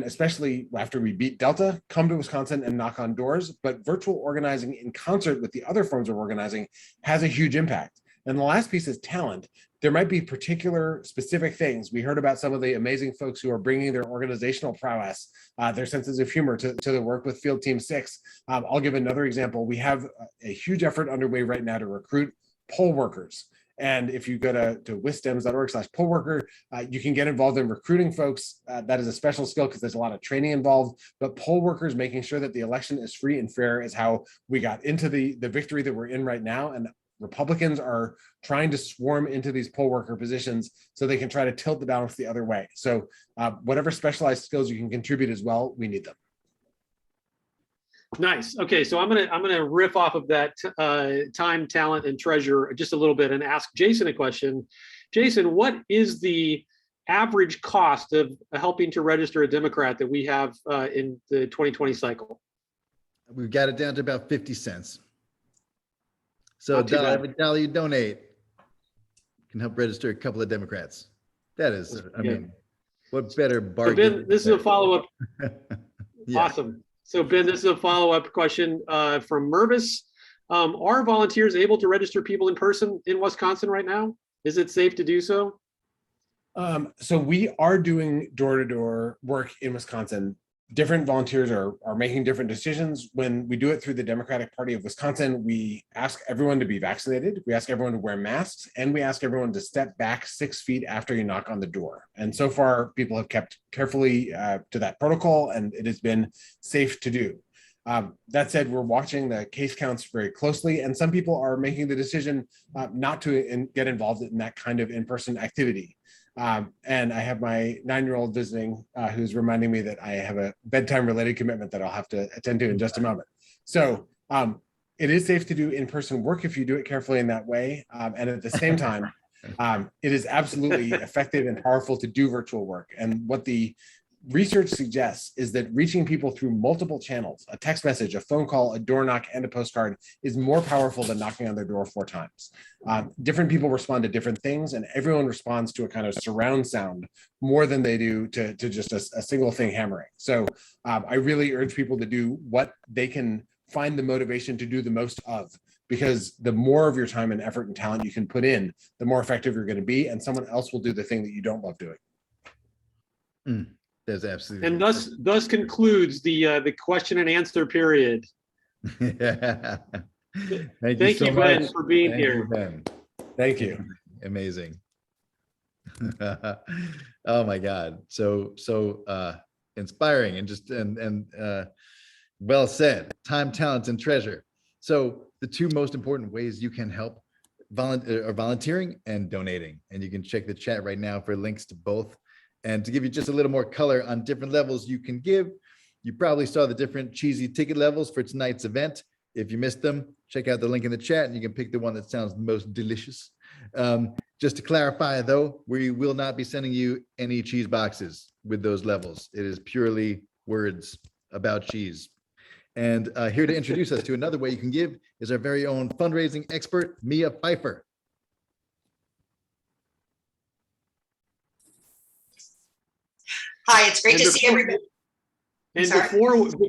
especially after we beat Delta, come to Wisconsin and knock on doors. But virtual organizing in concert with the other forms of organizing has a huge impact. And the last piece is talent. There might be particular specific things. We heard about some of the amazing folks who are bringing their organizational prowess, their senses of humor to the work with Field Team 6. I'll give another example. We have a huge effort underway right now to recruit poll workers. And if you go to wisdems.org/poll worker, you can get involved in recruiting folks. That is a special skill because there's a lot of training involved. But poll workers making sure that the election is free and fair is how we got into the victory that we're in right now. And Republicans are trying to swarm into these poll worker positions so they can try to tilt the balance the other way. So whatever specialized skills you can contribute as well, we need them. Nice. Okay, so I'm gonna riff off of that time, talent, and treasure just a little bit and ask Jason a question. Jason, what is the average cost of helping to register a Democrat that we have in the 2020 cycle? We've got it down to about 50 cents. So every dollar you donate can help register a couple of Democrats. That is, I mean, what better bargain? So Ben, this is a follow-up. Yeah. Awesome. So Ben, this is a follow-up question from Mervis. Are volunteers able to register people in person in Wisconsin right now? Is it safe to do so? So we are doing door-to-door work in Wisconsin. Different volunteers are making different decisions. When we do it through the Democratic Party of Wisconsin, we ask everyone to be vaccinated. We ask everyone to wear masks, and we ask everyone to step back 6 feet after you knock on the door. And so far, people have kept carefully to that protocol, and it has been safe to do. That said, we're watching the case counts very closely, and some people are making the decision not to get involved in that kind of in-person activity. And I have my 9-year-old visiting who's reminding me that I have a bedtime related commitment that I'll have to attend to in just a moment. So it is safe to do in-person work if you do it carefully in that way. And at the same time, it is absolutely effective and powerful to do virtual work. And what the research suggests is that reaching people through multiple channels, a text message, a phone call, a door knock, and a postcard is more powerful than knocking on their door 4 times. Different people respond to different things, and everyone responds to a kind of surround sound more than they do to just a single thing hammering. So I really urge people to do what they can find the motivation to do the most of, because the more of your time and effort and talent you can put in, the more effective you're going to be, and someone else will do the thing that you don't love doing. That's absolutely. And thus concludes the question and answer period. Yeah. Thank you, Ben, for being here. Ben. Thank you. Amazing. Oh my God. So inspiring and just well said. Time, talent, and treasure. So the two most important ways you can help are volunteering and donating. And you can check the chat right now for links to both. And to give you just a little more color on different levels you can give, you probably saw the different cheesy ticket levels for tonight's event. If you missed them, check out the link in the chat and you can pick the one that sounds most delicious. Just to clarify though, we will not be sending you any cheese boxes with those levels. It is purely words about cheese. And here to introduce us to another way you can give is our very own fundraising expert, Mia Pfeiffer. Hi, it's great to see everybody. And Sorry.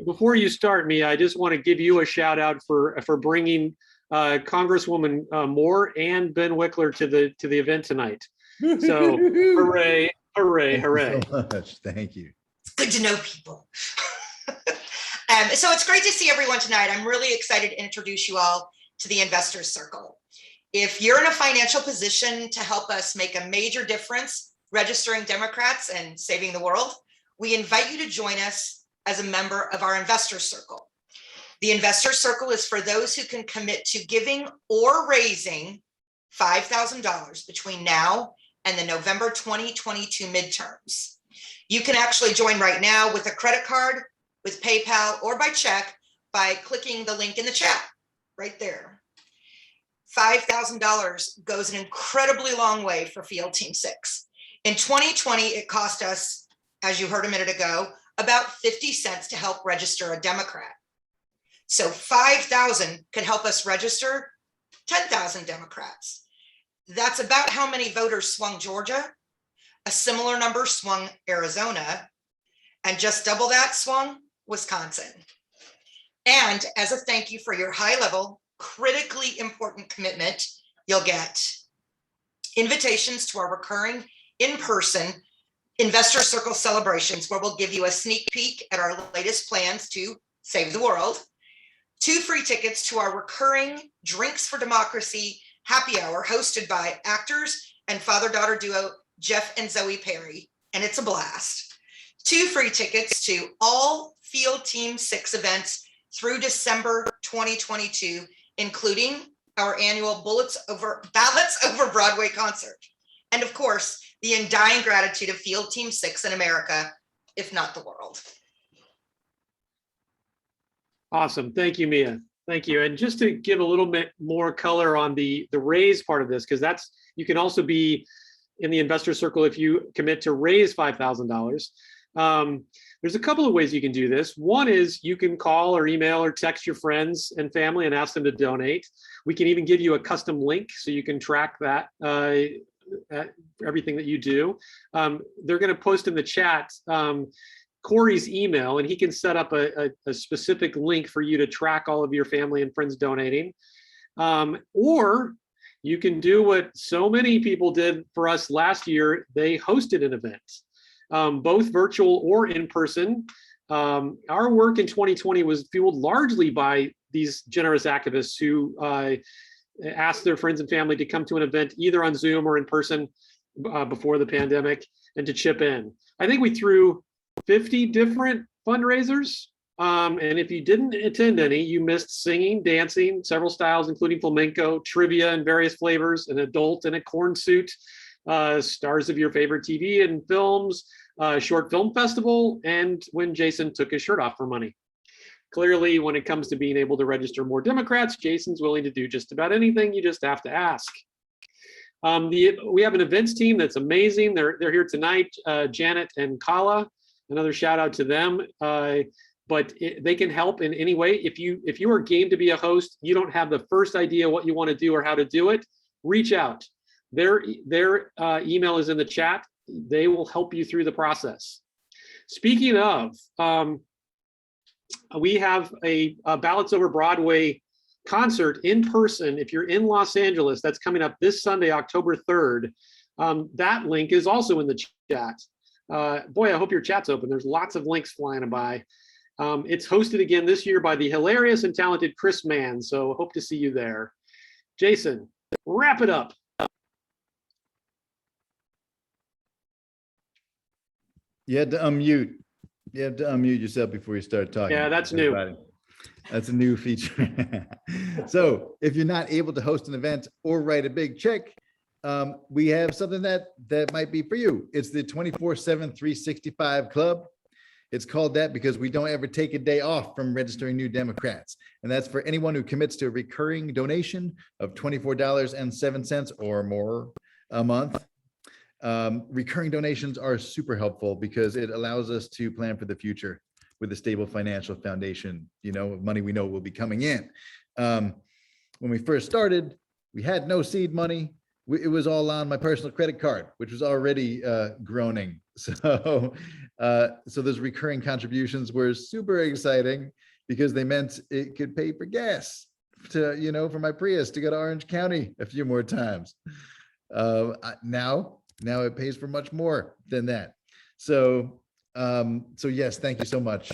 before you start, Mia, I just want to give you a shout out for bringing Congresswoman Moore and Ben Wikler to the event tonight. So hooray, hooray, hooray! Thank you so much. Thank you. It's good to know people. So it's great to see everyone tonight. I'm really excited to introduce you all to the Investors Circle. If you're in a financial position to help us make a major difference registering Democrats and saving the world, we invite you to join us as a member of our Investors Circle. The Investors Circle is for those who can commit to giving or raising $5,000 between now and the November 2022 midterms. You can actually join right now with a credit card, with PayPal, or by check by clicking the link in the chat right there. $5,000 goes an incredibly long way for Field Team 6. In 2020, it cost us, as you heard a minute ago, about 50 cents to help register a Democrat. So 5,000 could help us register 10,000 Democrats. That's about how many voters swung Georgia. A similar number swung Arizona, and just double that swung Wisconsin. And as a thank you for your high level, critically important commitment, you'll get invitations to our recurring in-person Investor Circle celebrations, where we'll give you a sneak peek at our latest plans to save the world, 2 free tickets to our recurring Drinks for Democracy happy hour hosted by actors and father-daughter duo Jeff and Zoe Perry, and it's a blast. 2 free tickets to all Field Team 6 events through December 2022, including our annual Ballots Over Broadway concert. And of course, the undying gratitude of Field Team 6 in America, if not the world. Awesome. Thank you, Mia. Thank you. And just to give a little bit more color on the raise part of this, because you can also be in the Investor Circle if you commit to raise $5,000. There's a couple of ways you can do this. One is you can call or email or text your friends and family and ask them to donate. We can even give you a custom link so you can track that, everything that you do. They're going to post in the chat Corey's email, and he can set up a specific link for you to track all of your family and friends donating. Or you can do what so many people did for us last year. They hosted an event, both virtual or in person. Our work in 2020 was fueled largely by these generous activists who asked their friends and family to come to an event either on Zoom or in person before the pandemic and to chip in. I think we threw 50 different fundraisers. And if you didn't attend any, you missed singing, dancing, several styles, including flamenco, trivia in various flavors, an adult in a corn suit, stars of your favorite TV and films, short film festival, and when Jason took his shirt off for money. Clearly, when it comes to being able to register more Democrats, Jason's willing to do just about anything. You just have to ask. We have an events team that's amazing. They're here tonight, Janet and Kala. Another shout out to them. But they can help in any way. If you are game to be a host, you don't have the first idea what you want to do or how to do it, reach out. Their email is in the chat. They will help you through the process. Speaking of, we have a Ballots Over Broadway concert in person. If you're in Los Angeles, that's coming up this Sunday, October 3rd. That link is also in the chat. Boy, I hope your chat's open. There's lots of links flying by. It's hosted again this year by the hilarious and talented Chris Mann. So hope to see you there. Jason, wrap it up. You had to unmute. You have to unmute yourself before you start talking. Yeah, that's new. That's a new feature. So if you're not able to host an event or write a big check, we have something that might be for you. It's the 24/7 365 Club. It's called that because we don't ever take a day off from registering new Democrats. And that's for anyone who commits to a recurring donation of $24.07 or more a month. Recurring donations are super helpful because it allows us to plan for the future with a stable financial foundation, money we know will be coming in. When we first started, we had no seed money. It was all on my personal credit card, which was already groaning. So those recurring contributions were super exciting because they meant it could pay for gas for my Prius to go to Orange County a few more times. Now it pays for much more than that. So yes, thank you so much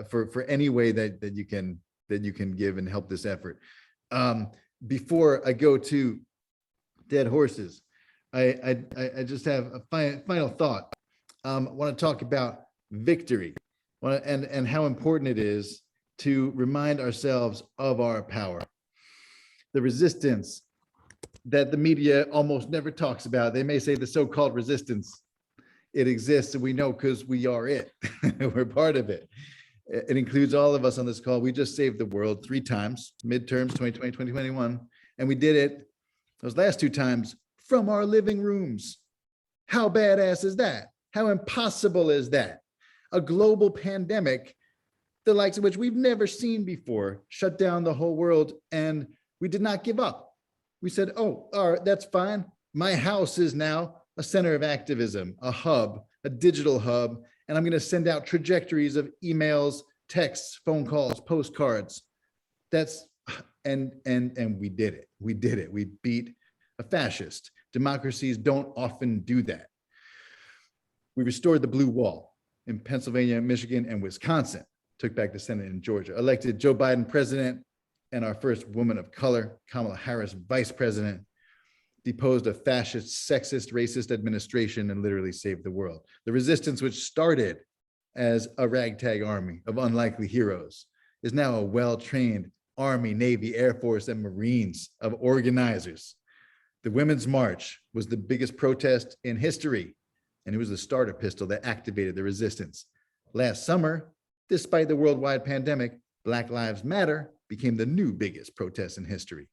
for any way that you can give and help this effort. Before I go to dead horses, I just have a final thought. I want to talk about victory and how important it is to remind ourselves of our power. The resistance that the media almost never talks about. They may say the so-called resistance. It exists, and we know because we are it. We're part of it. It includes all of us on this call. We just saved the world 3 times, midterms, 2020, 2021, and we did it those last 2 times from our living rooms. How badass is that? How impossible is that? A global pandemic, the likes of which we've never seen before, shut down the whole world, and we did not give up. We said, oh, all right, that's fine. My house is now a center of activism, a hub, a digital hub, and I'm going to send out trajectories of emails, texts, phone calls, postcards. And we did it. We did it. We beat a fascist. Democracies don't often do that. We restored the blue wall in Pennsylvania, Michigan, and Wisconsin, took back the Senate in Georgia, elected Joe Biden president and our first woman of color, Kamala Harris, vice president, deposed a fascist, sexist, racist administration, and literally saved the world. The resistance, which started as a ragtag army of unlikely heroes, is now a well-trained Army, Navy, Air Force, and Marines of organizers. The Women's March was the biggest protest in history, and it was the starter pistol that activated the resistance. Last summer, despite the worldwide pandemic, Black Lives Matter became the new biggest protest in history.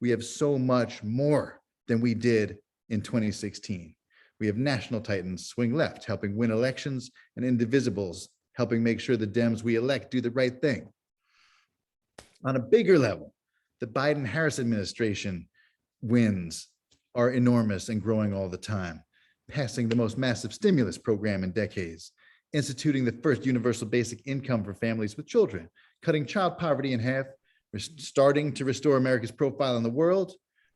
We have so much more than we did in 2016. We have national titans swing left, helping win elections, and indivisibles, helping make sure the Dems we elect do the right thing. On a bigger level, the Biden-Harris administration wins are enormous and growing all the time, passing the most massive stimulus program in decades, instituting the first universal basic income for families with children, cutting child poverty in half, starting to restore America's profile in the world,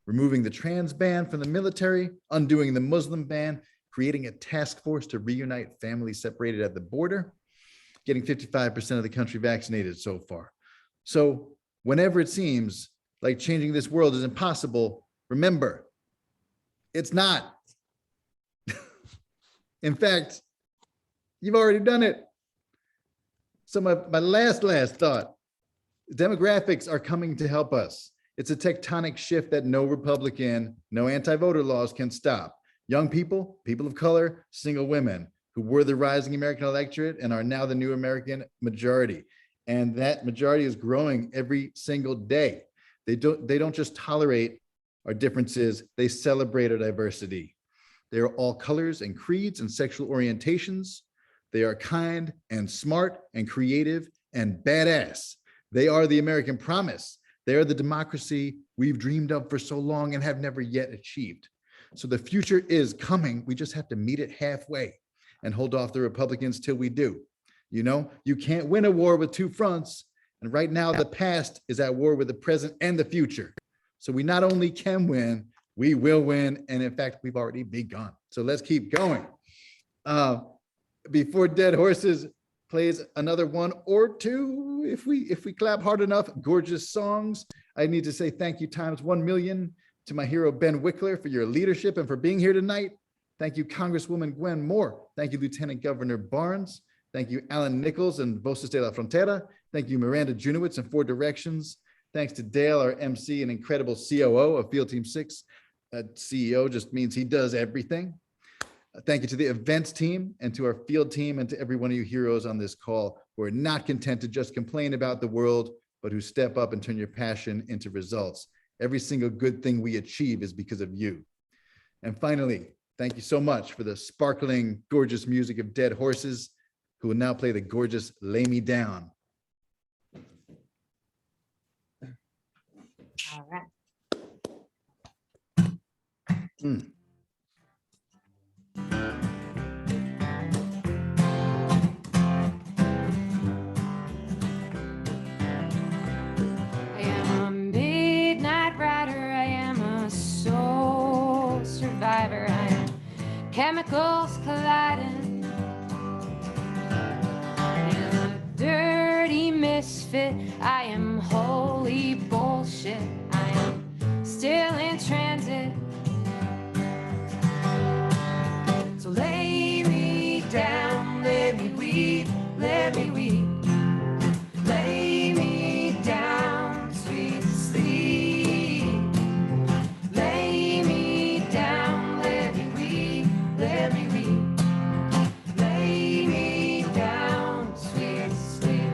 removing the trans ban from the military, undoing the Muslim ban, creating a task force to reunite families separated at the border, getting 55% of the country vaccinated so far. So whenever it seems like changing this world is impossible, remember, it's not. In fact, you've already done it. So my last thought, demographics are coming to help us. It's a tectonic shift that no Republican, no anti-voter laws can stop. Young people, people of color, single women who were the rising American electorate and are now the new American majority. And that majority is growing every single day. They don't just tolerate our differences, they celebrate our diversity. They are all colors and creeds and sexual orientations. They are kind and smart and creative and badass. They are the American promise. They are the democracy we've dreamed of for so long and have never yet achieved. So the future is coming. We just have to meet it halfway and hold off the Republicans till we do. You know, you can't win a war with 2 fronts. And right now, the past is at war with the present and the future. So we not only can win, we will win. And in fact, we've already begun. So let's keep going. Before Dead Horses plays another 1 or 2, if we clap hard enough, gorgeous songs, I need to say thank you times 1 million to my hero, Ben Wikler, for your leadership and for being here tonight. Thank you, Congresswoman Gwen Moore. Thank you, Lieutenant Governor Barnes. Thank you, Alan Nichols and Voces de la Frontera. Thank you, Miranda Junowitz and Four Directions. Thanks to Dale, our MC and incredible COO of Field Team 6. CEO just means he does everything. Thank you to the events team and to our field team and to every one of you heroes on this call who are not content to just complain about the world, but who step up and turn your passion into results. Every single good thing we achieve is because of you. And finally, thank you so much for the sparkling, gorgeous music of Dead Horses, who will now play the gorgeous Lay Me Down. All right. I am a midnight rider, I am a soul survivor, I am chemicals colliding. I am a dirty misfit, I am holy bullshit, I am still in transit. So lay me down, let me weep, let me weep. Lay me down, sweet sleep. Lay me down, let me weep, let me weep. Lay me down, sweet sleep.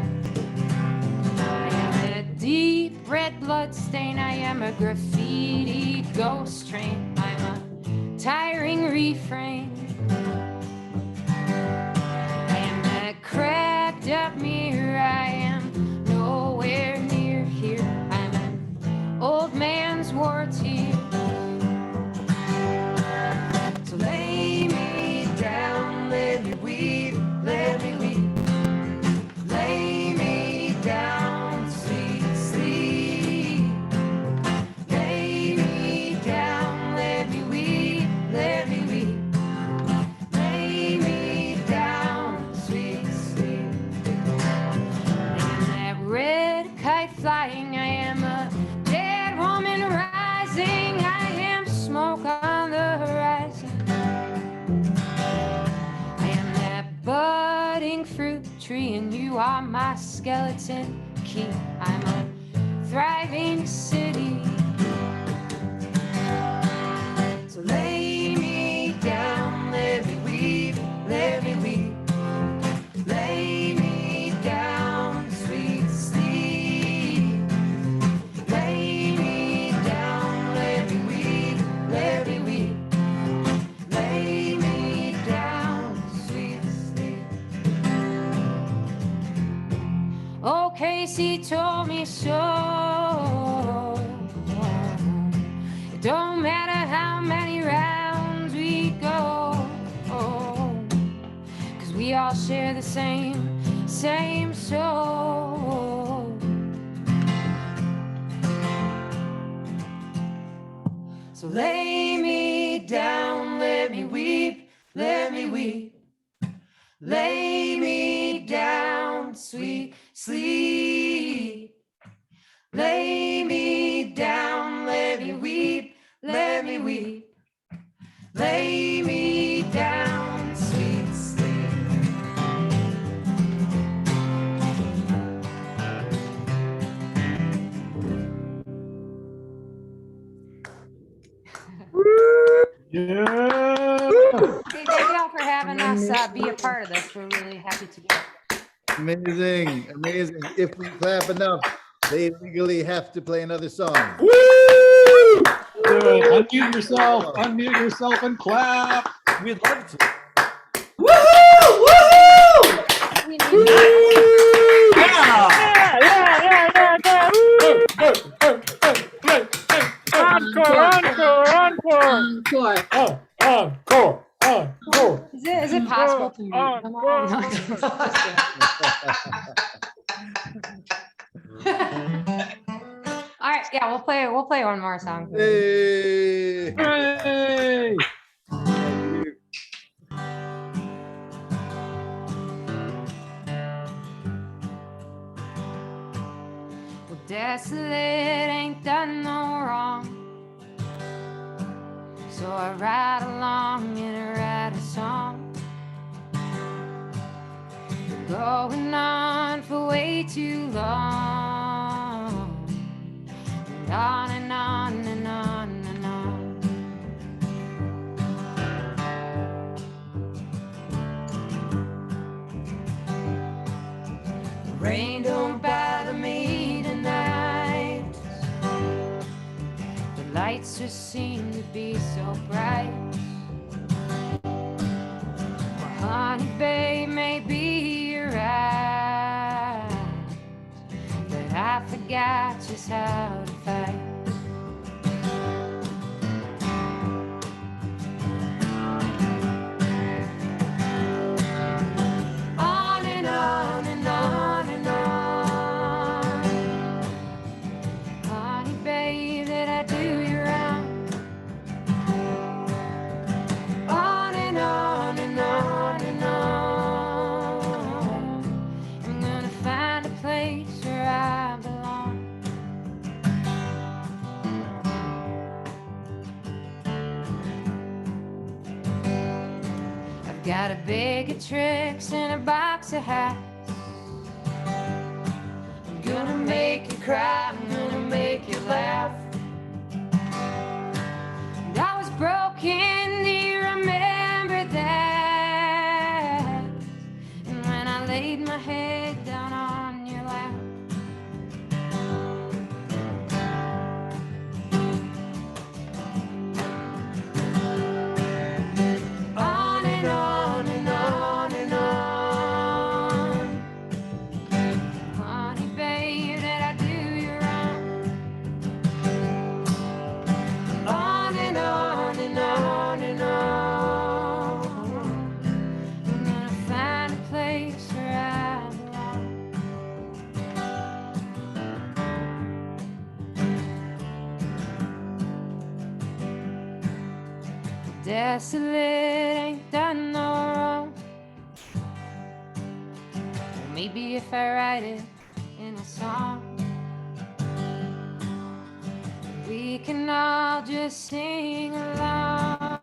I am a deep red blood stain, I am a graffiti ghost train, I'm a tiring refrain. I am a cracked up mirror, I am nowhere near here. I'm an old man's war tear. So lay me down, let me weep, let me weep. Lay me down, sweet sleep. Lay me down, let me weep, let me weep. Lay me down, sweet sleep. I am that red kite flying, I am a dead woman rising, I am smoke on the horizon. I am that budding fruit tree and you are my skeleton key. I'm a thriving city. So lay me down, let me weep, let me weep. Lay me down, sweet sleep. Lay me down, let me weep, let me weep. Lay me down, sweet sleep. Oh, Casey told me so. It don't matter how many rounds we go, 'cause we all share the same soul. So lay me down, let me weep, let me weep. Lay me down, sweet sleep. Lay me down, let me weep, let me weep. Lay me down, sweet sleep. Yeah. Hey, thank y'all for having us be a part of this. We're really happy to be here. Amazing, amazing. If we clap enough, they legally have to play another song. Woo! Unmute yourself and clap. We'd love to. Woohoo! Encore. Is it possible to mute them all? No, all right, yeah, we'll play one more song. Hey! Hey! Well, desolate ain't done no wrong, so I ride along and I write a song. Going on for way too long. And on and on and on and on. The rain don't bother me tonight. The lights just seem to be so bright. Well, honey, babe, maybe you're right, but I forgot just how to fight. On and on and on and on. Honey, babe, did I do you wrong? On and on and on and on. I'm gonna find a place where I belong. I've got a bag of tricks and a box of hats. I'm gonna make you cry, I'm gonna make you laugh. And I was broken, do you remember that? And when I laid my head down on your lap. On and on and on and on. Honey, babe, did I do you wrong? On and on and on and on. I'm gonna find a place where I belong. Desolate ain't done no wrong. Well, maybe if I write it in a song, we can all just sing along.